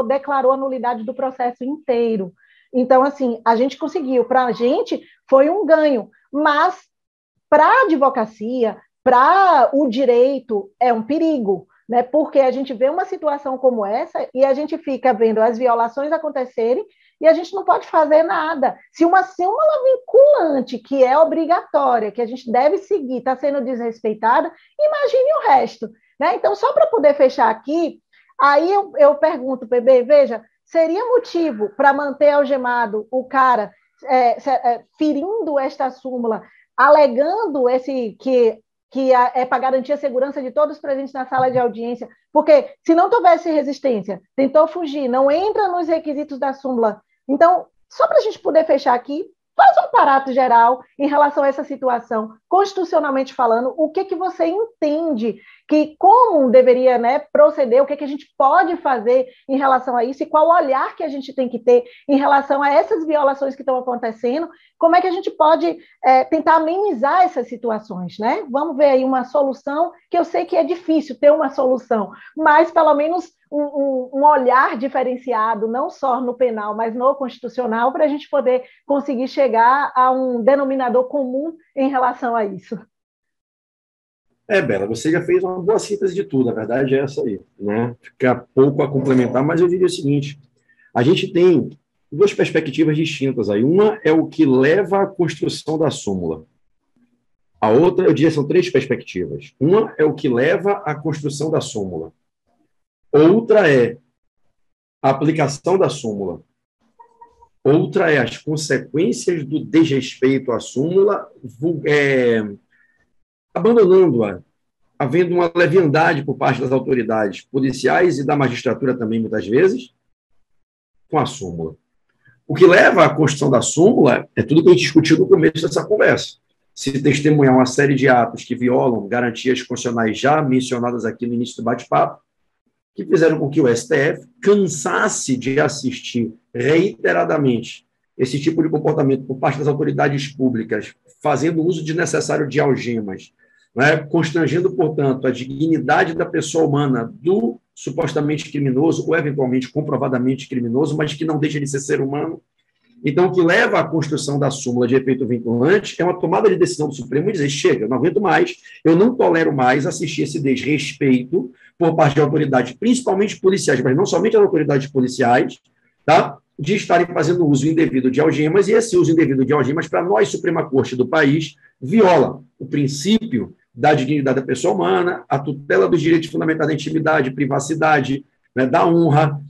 declarou a nulidade do processo inteiro. Então, assim, a gente conseguiu, para a gente foi um ganho, mas para a advocacia, para o direito, é um perigo, né? Porque a gente vê uma situação como essa e a gente fica vendo as violações acontecerem e a gente não pode fazer nada. Se uma súmula vinculante, que é obrigatória, que a gente deve seguir, está sendo desrespeitada, imagine o resto, né? Então, só para poder fechar aqui, aí eu pergunto, PB, veja, seria motivo para manter algemado o cara ferindo esta súmula, alegando que é para garantir a segurança de todos os presentes na sala de audiência, porque se não tivesse resistência, tentou fugir, não entra nos requisitos da súmula. Então, só para a gente poder fechar aqui, faz um aparato geral em relação a essa situação, constitucionalmente falando, o que você entende, que como deveria, né, proceder, o que a gente pode fazer em relação a isso e qual olhar que a gente tem que ter em relação a essas violações que estão acontecendo, como é que a gente pode tentar amenizar essas situações, né? Vamos ver aí uma solução, que eu sei que é difícil ter uma solução, mas pelo menos um olhar diferenciado, não só no penal, mas no constitucional, para a gente poder conseguir chegar a um denominador comum em relação a isso. Bela, você já fez uma boa síntese de tudo, a verdade é essa aí, né? Fica pouco a complementar, mas eu diria o seguinte, a gente tem duas perspectivas distintas aí. Uma é o que leva à construção da súmula. A outra, eu diria, são três perspectivas. Uma é o que leva à construção da súmula. Outra é a aplicação da súmula. Outra é as consequências do desrespeito à súmula, abandonando-a, havendo uma leviandade por parte das autoridades policiais e da magistratura também, muitas vezes, com a súmula. O que leva à construção da súmula é tudo que a gente discutiu no começo dessa conversa. Se testemunhar uma série de atos que violam garantias constitucionais já mencionadas aqui no início do bate-papo, que fizeram com que o STF cansasse de assistir reiteradamente esse tipo de comportamento por parte das autoridades públicas, fazendo uso desnecessário de algemas, né, constrangendo, portanto, a dignidade da pessoa humana do supostamente criminoso, ou eventualmente comprovadamente criminoso, mas que não deixa de ser humano, Então, o que leva à construção da súmula de efeito vinculante é uma tomada de decisão do Supremo e dizer, chega, eu não aguento mais, eu não tolero mais assistir esse desrespeito por parte de autoridades, principalmente policiais, mas não somente as autoridades policiais, tá? De estarem fazendo uso indevido de algemas, e esse uso indevido de algemas, para nós, Suprema Corte do país, viola o princípio da dignidade da pessoa humana, a tutela dos direitos fundamentais da intimidade, privacidade, né, da honra,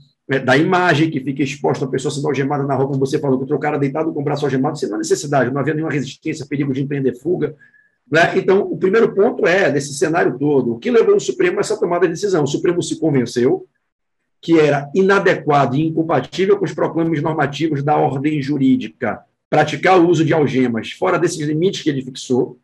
da imagem que fica exposta a pessoa sendo algemada na rua, como você falou, que o cara deitado com o braço algemado, sem necessidade, não havia nenhuma resistência, perigo de empreender fuga. Né? Então, o primeiro ponto é, desse cenário todo, o que levou o Supremo a essa tomada de decisão? O Supremo se convenceu que era inadequado e incompatível com os proclames normativos da ordem jurídica praticar o uso de algemas fora desses limites que ele fixou,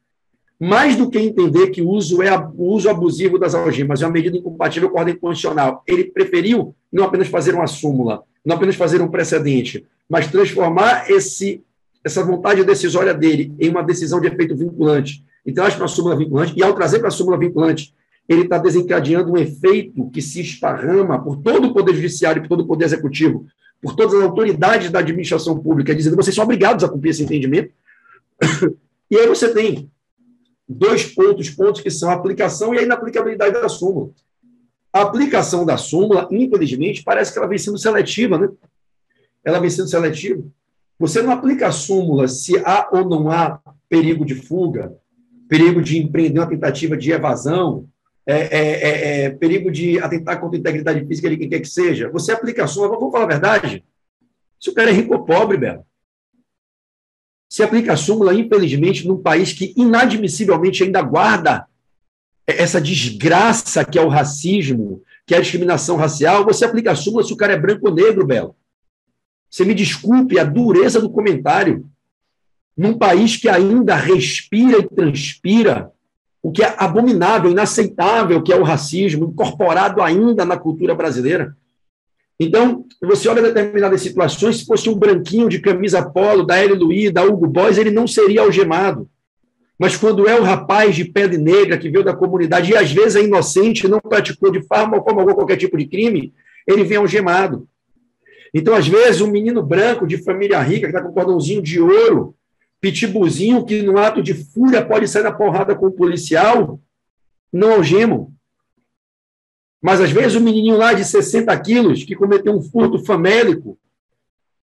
mais do que entender que o uso abusivo das algemas é uma medida incompatível com a ordem constitucional. Ele preferiu não apenas fazer uma súmula, não apenas fazer um precedente, mas transformar essa vontade decisória dele em uma decisão de efeito vinculante. Então, acho que uma súmula vinculante, e ao trazer para a súmula vinculante, ele está desencadeando um efeito que se esparrama por todo o Poder Judiciário, por todo o Poder Executivo, por todas as autoridades da administração pública, dizendo que vocês são obrigados a cumprir esse entendimento. E aí você tem dois pontos que são a aplicação e a inaplicabilidade da súmula. A aplicação da súmula, infelizmente, parece que ela vem sendo seletiva, né? Ela vem sendo seletiva. Você não aplica a súmula se há ou não há perigo de fuga, perigo de empreender uma tentativa de evasão, perigo de atentar contra a integridade física de quem quer que seja. Você aplica a súmula, vamos falar a verdade, se o cara é rico ou pobre, Belo. Se aplica a súmula, infelizmente, num país que inadmissivelmente ainda guarda essa desgraça que é o racismo, que é a discriminação racial, você aplica a súmula se o cara é branco ou negro, Belo. Você me desculpe a dureza do comentário. Num país que ainda respira e transpira o que é abominável, inaceitável, que é o racismo, incorporado ainda na cultura brasileira. Então, você olha determinadas situações, se fosse um branquinho de camisa polo, da L. Louis, da Hugo Boss, ele não seria algemado. Mas quando é o rapaz de pele negra, que veio da comunidade, e às vezes é inocente, não praticou de forma alguma qualquer tipo de crime, ele vem algemado. Então, às vezes, um menino branco de família rica, que está com um cordãozinho de ouro, pitbullzinho, que no ato de fúria pode sair na porrada com o policial, não algemam. Mas, às vezes, o menininho lá de 60 quilos, que cometeu um furto famélico,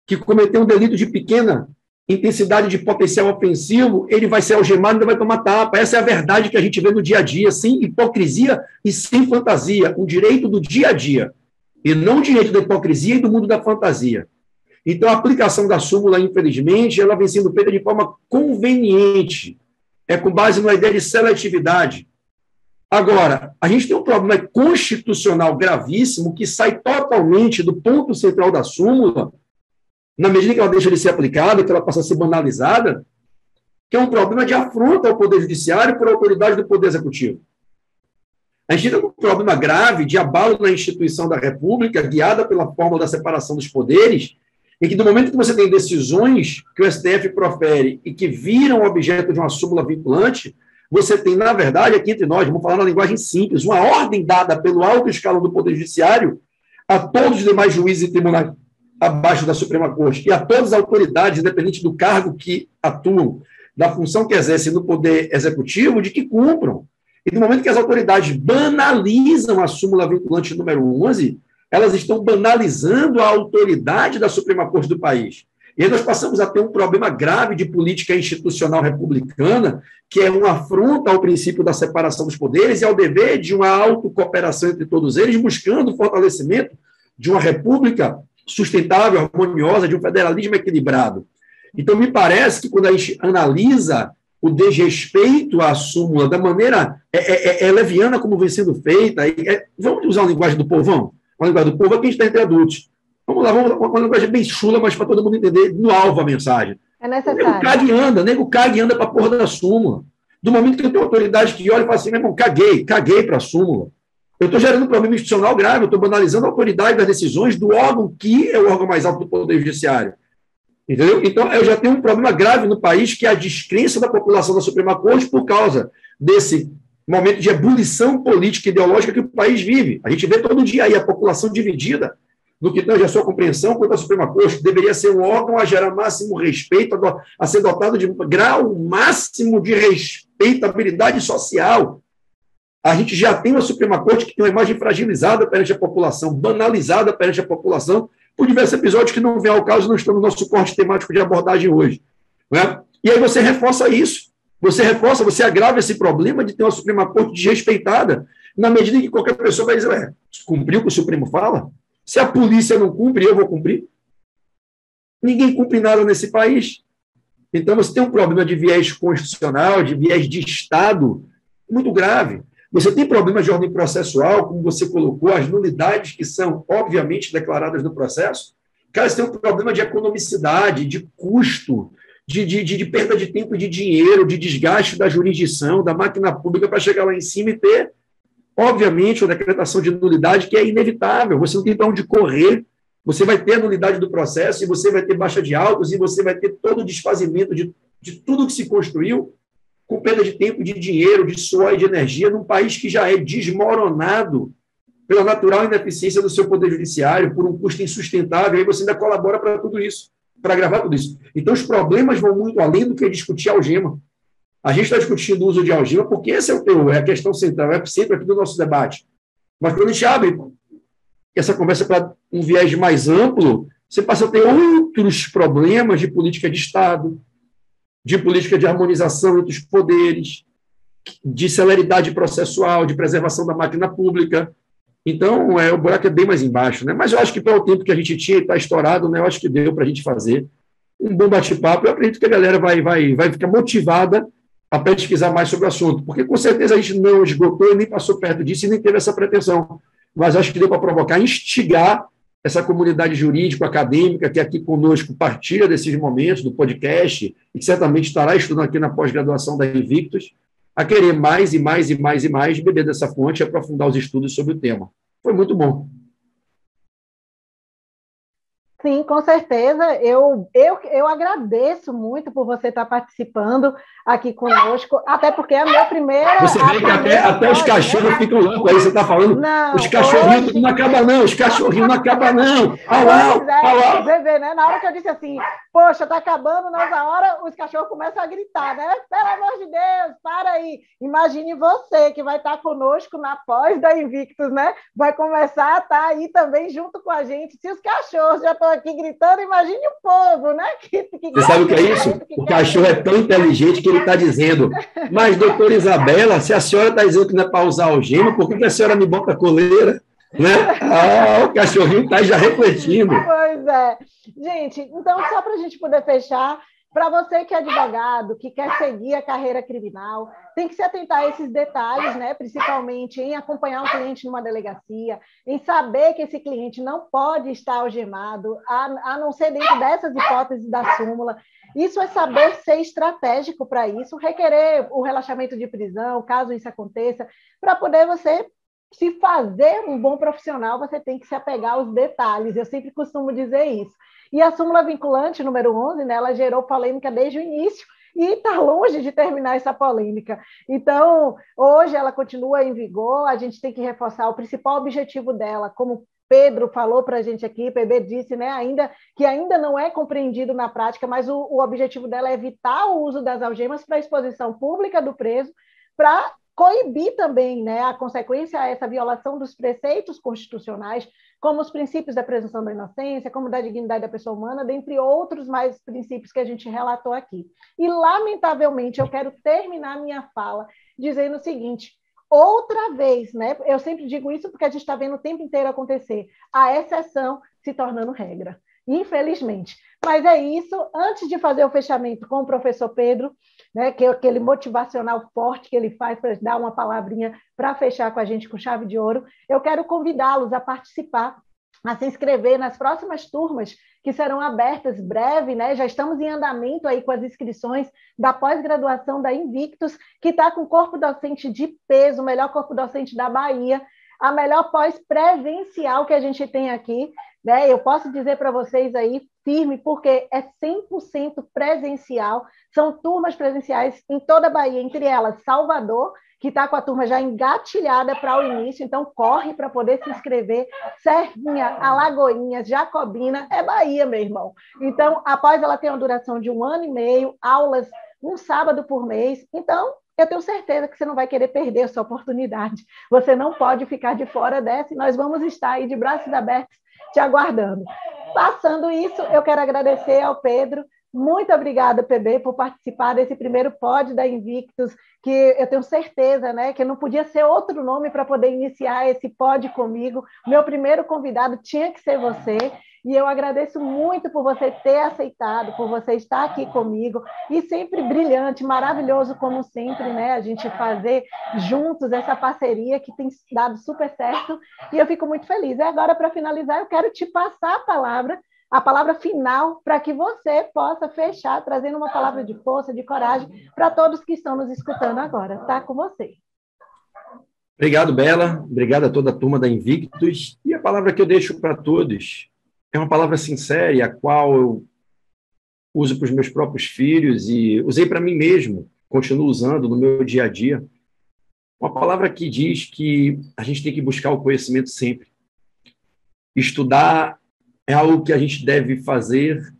que cometeu um delito de pequena intensidade de potencial ofensivo, ele vai ser algemado e ainda vai tomar tapa. Essa é a verdade que a gente vê no dia a dia, sem hipocrisia e sem fantasia. Um direito do dia a dia. E não o direito da hipocrisia e do mundo da fantasia. Então, a aplicação da súmula, infelizmente, ela vem sendo feita de forma conveniente. É com base numa ideia de seletividade. Agora, a gente tem um problema constitucional gravíssimo que sai totalmente do ponto central da súmula, na medida que ela deixa de ser aplicada, que ela passa a ser banalizada, que é um problema de afronta ao Poder Judiciário por autoridade do Poder Executivo. A gente tem um problema grave de abalo na instituição da República, guiada pela fórmula da separação dos poderes, em que, no momento que você tem decisões que o STF profere e que viram objeto de uma súmula vinculante, você tem, na verdade, aqui entre nós, vamos falar na linguagem simples, uma ordem dada pelo alto escalão do Poder Judiciário a todos os demais juízes e tribunais abaixo da Suprema Corte e a todas as autoridades, independente do cargo que atuam, da função que exercem no Poder Executivo, de que cumpram. E no momento que as autoridades banalizam a súmula vinculante número 11, elas estão banalizando a autoridade da Suprema Corte do país. E aí nós passamos a ter um problema grave de política institucional republicana, que é uma afronta ao princípio da separação dos poderes e ao dever de uma autocooperação entre todos eles, buscando o fortalecimento de uma república sustentável, harmoniosa, de um federalismo equilibrado. Então, me parece que quando a gente analisa o desrespeito à súmula da maneira leviana como vem sendo feita, vamos usar a linguagem do povão? A linguagem do povo é que a gente está entre adultos. Vamos lá, uma linguagem bem chula, mas para todo mundo entender no alvo a mensagem. É necessário. Nego caga e anda para a porra da súmula. Do momento que eu tenho autoridade que olha e fala assim, meu irmão, caguei para a súmula. Eu estou gerando um problema institucional grave, eu estou banalizando a autoridade das decisões do órgão que é o órgão mais alto do Poder Judiciário. Entendeu? Então, eu já tenho um problema grave no país, que é a descrença da população da Suprema Corte por causa desse momento de ebulição política e ideológica que o país vive. A gente vê todo dia aí a população dividida no que tange a sua compreensão quanto à Suprema Corte, deveria ser um órgão a gerar máximo respeito, a ser dotado de grau máximo de respeitabilidade social. A gente já tem uma Suprema Corte que tem uma imagem fragilizada perante a população, banalizada perante a população, por diversos episódios que não vêm ao caso, não estão no nosso corte temático de abordagem hoje. Não é? E aí você reforça isso. Você agrava esse problema de ter uma Suprema Corte desrespeitada, na medida em que qualquer pessoa vai dizer, cumpriu o que o Supremo fala? Se a polícia não cumpre, eu vou cumprir? Ninguém cumpre nada nesse país. Então, você tem um problema de viés constitucional, de viés de Estado, muito grave. Você tem problemas de ordem processual, como você colocou, as nulidades que são, obviamente, declaradas no processo. Cara, você tem um problema de economicidade, de custo, de perda de tempo e de dinheiro, de desgaste da jurisdição, da máquina pública para chegar lá em cima e ter, obviamente, uma decretação de nulidade que é inevitável. Você não tem para onde correr. Você vai ter a nulidade do processo e você vai ter baixa de autos e você vai ter todo o desfazimento de tudo que se construiu com perda de tempo, de dinheiro, de suor e de energia num país que já é desmoronado pela natural ineficiência do seu poder judiciário, por um custo insustentável, e aí você ainda colabora para tudo isso, para agravar tudo isso. Então, os problemas vão muito além do que discutir algema. A gente está discutindo o uso de algema porque esse é a questão central, é o epicentro aqui do nosso debate. Mas quando a gente abre essa conversa para um viés mais amplo, você passa a ter outros problemas de política de Estado, de política de harmonização entre os poderes, de celeridade processual, de preservação da máquina pública. Então, o buraco é bem mais embaixo, né? Mas eu acho que para o tempo que a gente tinha, está estourado, né? Eu acho que deu para a gente fazer um bom bate-papo. Eu acredito que a galera vai ficar motivada a pesquisar mais sobre o assunto, porque com certeza a gente não esgotou e nem passou perto disso e nem teve essa pretensão. Mas acho que deu para provocar, instigar essa comunidade jurídico-acadêmica que aqui conosco partilha desses momentos do podcast e que certamente estará estudando aqui na pós-graduação da Invictus, a querer mais e mais e mais e mais beber dessa fonte e aprofundar os estudos sobre o tema. Foi muito bom. Sim, com certeza. Eu agradeço muito por você estar participando aqui conosco, até porque é a minha primeira... Você vê que até os cachorros ficam loucos, aí você está falando, não, os cachorrinhos hoje... não acabam não, os cachorrinhos não acabam não. Você vê, né? Na hora que eu disse assim, poxa, está acabando, nessa hora os cachorros começam a gritar, né? Pelo amor de Deus, para aí. Imagine você que vai estar conosco na pós da Invictus, né? Vai começar a estar aí também junto com a gente. Se os cachorros já estão aqui gritando, imagine o povo, né? Você sabe o que é isso? O cachorro é tão inteligente que ele está dizendo, mas, doutora Isabela, se a senhora está dizendo que não é para usar algema, por que a senhora me bota a coleira? Né? O cachorrinho está já refletindo. Pois é. Gente, então, só para a gente poder fechar, para você que é advogado, que quer seguir a carreira criminal, tem que se atentar a esses detalhes, né? Principalmente em acompanhar um cliente numa delegacia, em saber que esse cliente não pode estar algemado, a não ser dentro dessas hipóteses da súmula. Isso é saber ser estratégico para isso, requerer o relaxamento de prisão, caso isso aconteça, para poder você se fazer um bom profissional, você tem que se apegar aos detalhes. Eu sempre costumo dizer isso. E a súmula vinculante número 11, né, ela gerou polêmica desde o início e está longe de terminar essa polêmica. Então, hoje ela continua em vigor, a gente tem que reforçar o principal objetivo dela, como Pedro falou para a gente aqui, PB disse, né, ainda não é compreendido na prática, mas o objetivo dela é evitar o uso das algemas para a exposição pública do preso, para coibir também, né, a consequência a essa violação dos preceitos constitucionais, como os princípios da presunção da inocência, como da dignidade da pessoa humana, dentre outros mais princípios que a gente relatou aqui. E, lamentavelmente, eu quero terminar minha fala dizendo o seguinte: outra vez, né, eu sempre digo isso porque a gente está vendo o tempo inteiro acontecer, a exceção se tornando regra, infelizmente. Mas é isso. Antes de fazer o fechamento com o professor Pedro, né, que é aquele motivacional forte que ele faz para dar uma palavrinha para fechar com a gente com chave de ouro, eu quero convidá-los a participar, a se inscrever nas próximas turmas que serão abertas breve, né? Já estamos em andamento aí com as inscrições da pós-graduação da Invictus, que está com corpo docente de peso, o melhor corpo docente da Bahia, a melhor pós-presencial que a gente tem aqui, né? Eu posso dizer para vocês aí firme, porque é 100% presencial, são turmas presenciais em toda a Bahia, entre elas Salvador, que está com a turma já engatilhada para o início, então corre para poder se inscrever. Serrinha, Alagoinhas, Jacobina, é Bahia, meu irmão. Então, após ela ter uma duração de 1 ano e meio, aulas um sábado por mês, então eu tenho certeza que você não vai querer perder essa oportunidade. Você não pode ficar de fora dessa e nós vamos estar aí de braços abertos te aguardando. Passando isso, eu quero agradecer ao Pedro. Muito obrigada, PB, por participar desse primeiro pod da Invictus, que eu tenho certeza, né, que não podia ser outro nome para poder iniciar esse pod comigo. Meu primeiro convidado tinha que ser você, e eu agradeço muito por você ter aceitado, por você estar aqui comigo, e sempre brilhante, maravilhoso como sempre, né, a gente fazer juntos essa parceria que tem dado super certo, e eu fico muito feliz. E agora, para finalizar, eu quero te passar a palavra final, para que você possa fechar, trazendo uma palavra de força, de coragem, para todos que estão nos escutando agora. Está com você. Obrigado, Bela. Obrigado a toda a turma da Invictus. E a palavra que eu deixo para todos é uma palavra sincera, a qual eu uso para os meus próprios filhos e usei para mim mesmo, continuo usando no meu dia a dia. Uma palavra que diz que a gente tem que buscar o conhecimento sempre. Estudar é algo que a gente deve fazer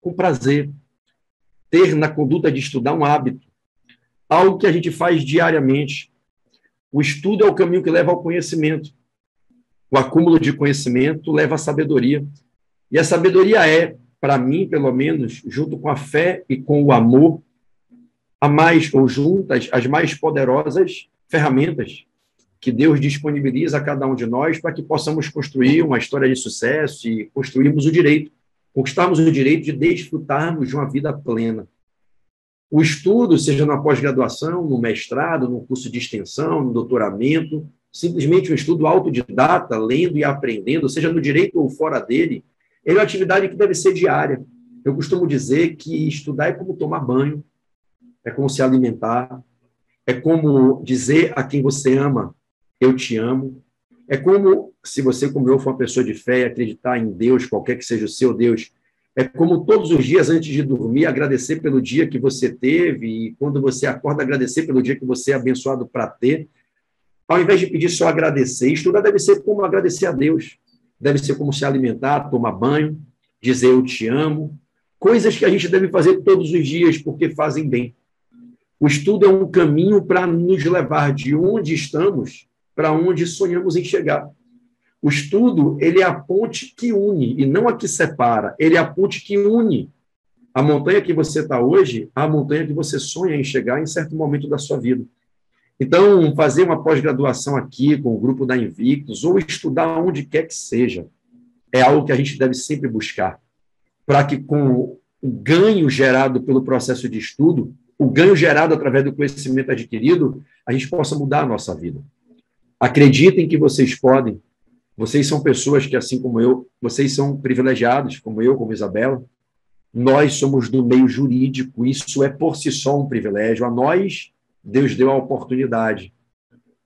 com prazer. Ter na conduta de estudar um hábito. Algo que a gente faz diariamente. O estudo é o caminho que leva ao conhecimento. O acúmulo de conhecimento leva à sabedoria. E a sabedoria é, para mim, pelo menos, junto com a fé e com o amor, a mais, ou juntas, as mais poderosas ferramentas que Deus disponibiliza a cada um de nós para que possamos construir uma história de sucesso e construirmos o direito, conquistarmos o direito de desfrutarmos de uma vida plena. O estudo, seja na pós-graduação, no mestrado, no curso de extensão, no doutoramento, simplesmente um estudo autodidata, lendo e aprendendo, seja no direito ou fora dele, é uma atividade que deve ser diária. Eu costumo dizer que estudar é como tomar banho, é como se alimentar, é como dizer a quem você ama, eu te amo. É como, se você, como eu, for uma pessoa de fé e acreditar em Deus, qualquer que seja o seu Deus, é como todos os dias, antes de dormir, agradecer pelo dia que você teve e quando você acorda, agradecer pelo dia que você é abençoado para ter. Ao invés de pedir só agradecer, estudar deve ser como agradecer a Deus. Deve ser como se alimentar, tomar banho, dizer eu te amo. Coisas que a gente deve fazer todos os dias porque fazem bem. O estudo é um caminho para nos levar de onde estamos para onde sonhamos em chegar. O estudo, ele é a ponte que une, e não a que separa. Ele é a ponte que une a montanha que você está hoje à montanha que você sonha em chegar em certo momento da sua vida. Então, fazer uma pós-graduação aqui com o grupo da Invictus, ou estudar onde quer que seja, é algo que a gente deve sempre buscar, para que com o ganho gerado pelo processo de estudo, o ganho gerado através do conhecimento adquirido, a gente possa mudar a nossa vida. Acreditem que vocês podem. Vocês são pessoas que, assim como eu, vocês são privilegiados, como eu, como Isabela. Nós somos do meio jurídico, isso é por si só um privilégio. A nós, Deus deu a oportunidade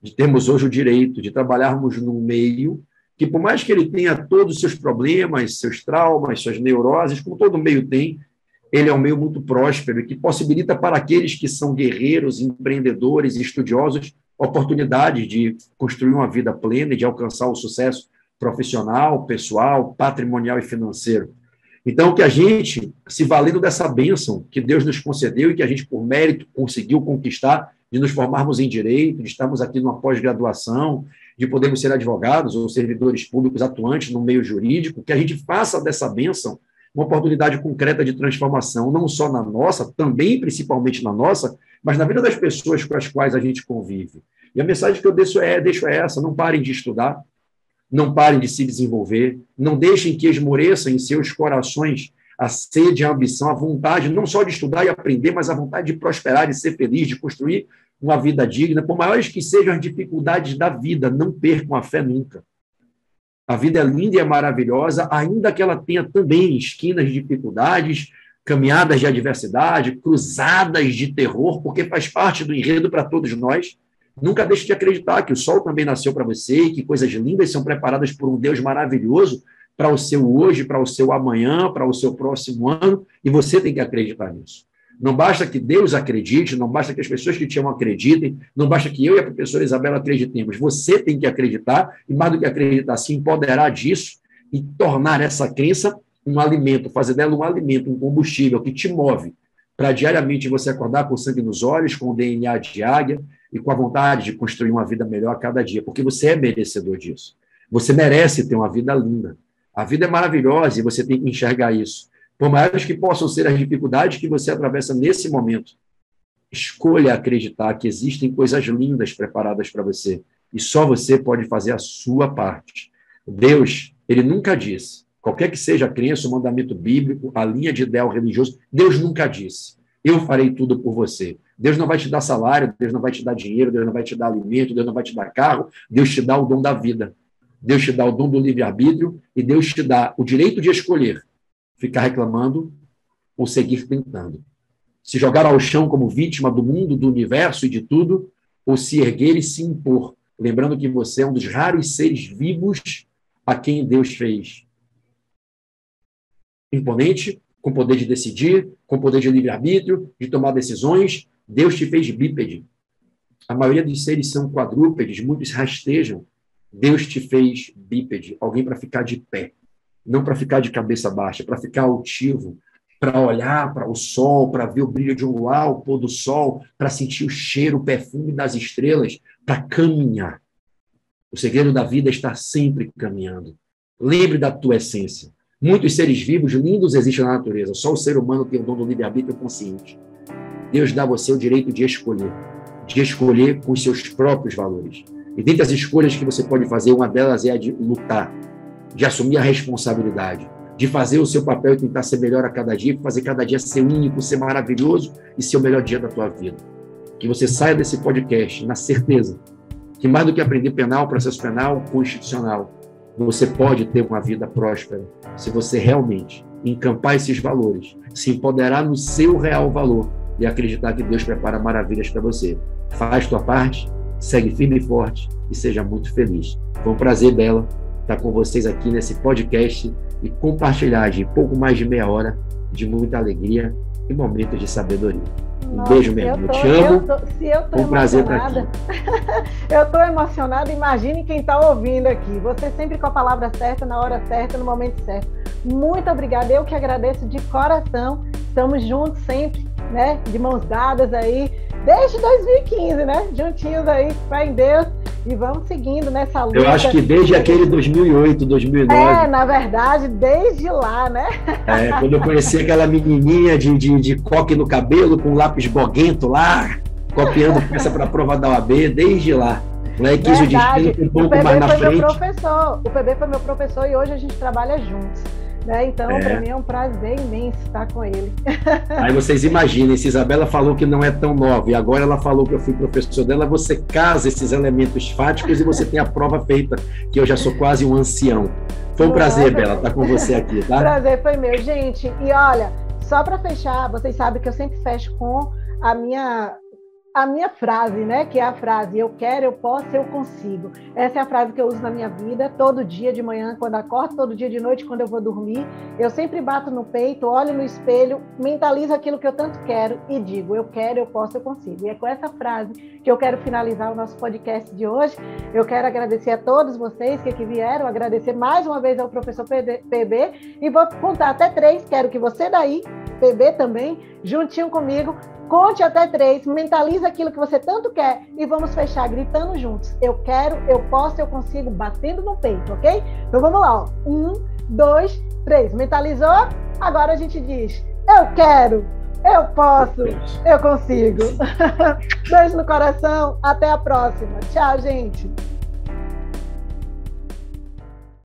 de termos hoje o direito de trabalharmos num meio que, por mais que ele tenha todos os seus problemas, seus traumas, suas neuroses, como todo meio tem, ele é um meio muito próspero e que possibilita para aqueles que são guerreiros, empreendedores, estudiosos, oportunidades de construir uma vida plena e de alcançar o sucesso profissional, pessoal, patrimonial e financeiro. Então, que a gente, se valendo dessa bênção que Deus nos concedeu e que a gente, por mérito, conseguiu conquistar, de nos formarmos em direito, de estarmos aqui numa pós-graduação, de podermos ser advogados ou servidores públicos atuantes no meio jurídico, que a gente faça dessa bênção uma oportunidade concreta de transformação, não só na nossa, também principalmente na nossa, mas na vida das pessoas com as quais a gente convive. E a mensagem que eu deixo é essa: não parem de estudar, não parem de se desenvolver, não deixem que esmoreça em seus corações a sede, a ambição, a vontade, não só de estudar e aprender, mas a vontade de prosperar, de ser feliz, de construir uma vida digna. Por maiores que sejam as dificuldades da vida, não percam a fé nunca. A vida é linda e é maravilhosa, ainda que ela tenha também esquinas de dificuldades, caminhadas de adversidade, cruzadas de terror, porque faz parte do enredo para todos nós. Nunca deixe de acreditar que o sol também nasceu para você e que coisas lindas são preparadas por um Deus maravilhoso para o seu hoje, para o seu amanhã, para o seu próximo ano, e você tem que acreditar nisso. Não basta que Deus acredite, não basta que as pessoas que te amam acreditem, não basta que eu e a professora Isabela acreditemos. Você tem que acreditar, e mais do que acreditar, se empoderar disso e tornar essa crença um alimento, fazer dela um alimento, um combustível que te move para diariamente você acordar com sangue nos olhos, com o DNA de águia e com a vontade de construir uma vida melhor a cada dia, porque você é merecedor disso. Você merece ter uma vida linda. A vida é maravilhosa e você tem que enxergar isso. Por maiores que possam ser as dificuldades que você atravessa nesse momento, escolha acreditar que existem coisas lindas preparadas para você e só você pode fazer a sua parte. Deus, ele nunca disse, qualquer que seja a crença, o mandamento bíblico, a linha de ideal religioso, Deus nunca disse, eu farei tudo por você. Deus não vai te dar salário, Deus não vai te dar dinheiro, Deus não vai te dar alimento, Deus não vai te dar carro, Deus te dá o dom da vida. Deus te dá o dom do livre-arbítrio e Deus te dá o direito de escolher ficar reclamando ou seguir tentando. Se jogar ao chão como vítima do mundo, do universo e de tudo, ou se erguer e se impor, lembrando que você é um dos raros seres vivos a quem Deus fez imponente, com poder de decidir, com poder de livre-arbítrio, de tomar decisões. Deus te fez bípede. A maioria dos seres são quadrúpedes, muitos rastejam. Deus te fez bípede, alguém para ficar de pé, não para ficar de cabeça baixa, para ficar altivo, para olhar para o sol, para ver o brilho de um luar, o pôr do sol, para sentir o cheiro, o perfume das estrelas, para caminhar. O segredo da vida é estar sempre caminhando. Lembre da tua essência. Muitos seres vivos lindos existem na natureza, só o ser humano tem o dom do livre-arbítrio consciente. Deus dá a você o direito de escolher com os seus próprios valores. E dentre as escolhas que você pode fazer, uma delas é a de lutar, de assumir a responsabilidade, de fazer o seu papel e tentar ser melhor a cada dia, fazer cada dia ser único, ser maravilhoso e ser o melhor dia da tua vida. Que você saia desse podcast na certeza que mais do que aprender penal, processo penal, constitucional, você pode ter uma vida próspera se você realmente encampar esses valores, se empoderar no seu real valor e acreditar que Deus prepara maravilhas para você. Faz tua parte, segue firme e forte e seja muito feliz. Foi um prazer, Bela, estar com vocês aqui nesse podcast e compartilhar de pouco mais de meia hora de muita alegria e momentos de sabedoria. Um beijo mesmo, eu te amo. Foi um prazer estar aqui. Eu estou emocionada, imagine quem está ouvindo aqui. Você sempre com a palavra certa, na hora certa, no momento certo. Muito obrigada, eu que agradeço de coração. Estamos juntos sempre, né? De mãos dadas aí, desde 2015, né? Juntinhos aí, fé em Deus. E vamos seguindo nessa luta. Eu acho que desde aquele 2008, 2009. Na verdade, desde lá, né? Quando eu conheci aquela menininha de coque no cabelo, com lápis boguento lá, copiando peça para a prova da OAB, desde lá. Né? Quis o destino um pouco mais na frente. O PB foi meu professor e hoje a gente trabalha juntos. Né? Então, para mim é um prazer imenso estar com ele. Aí vocês imaginem, se Isabela falou que não é tão nova e agora ela falou que eu fui professor dela, você casa esses elementos fáticos e você tem a prova feita, que eu já sou quase um ancião. Foi um prazer, Bela, estar com você aqui, tá? Prazer foi meu, gente. E olha, só para fechar, vocês sabem que eu sempre fecho com a minha frase, né? Que é a frase, eu quero, eu posso, eu consigo. Essa é a frase que eu uso na minha vida, todo dia de manhã, quando acordo, todo dia de noite, quando eu vou dormir. Eu sempre bato no peito, olho no espelho, mentalizo aquilo que eu tanto quero e digo, eu quero, eu posso, eu consigo. E é com essa frase que eu quero finalizar o nosso podcast de hoje. Eu quero agradecer a todos vocês que aqui vieram, agradecer mais uma vez ao professor PB e vou contar até 3, quero que você daí, PB também, juntinho comigo, conte até 3, mentalize aquilo que você tanto quer e vamos fechar gritando juntos. Eu quero, eu posso, eu consigo, batendo no peito, ok? Então vamos lá, ó. 1, 2, 3. Mentalizou? Agora a gente diz, eu quero, eu posso, eu consigo. Beijo no coração, até a próxima. Tchau, gente.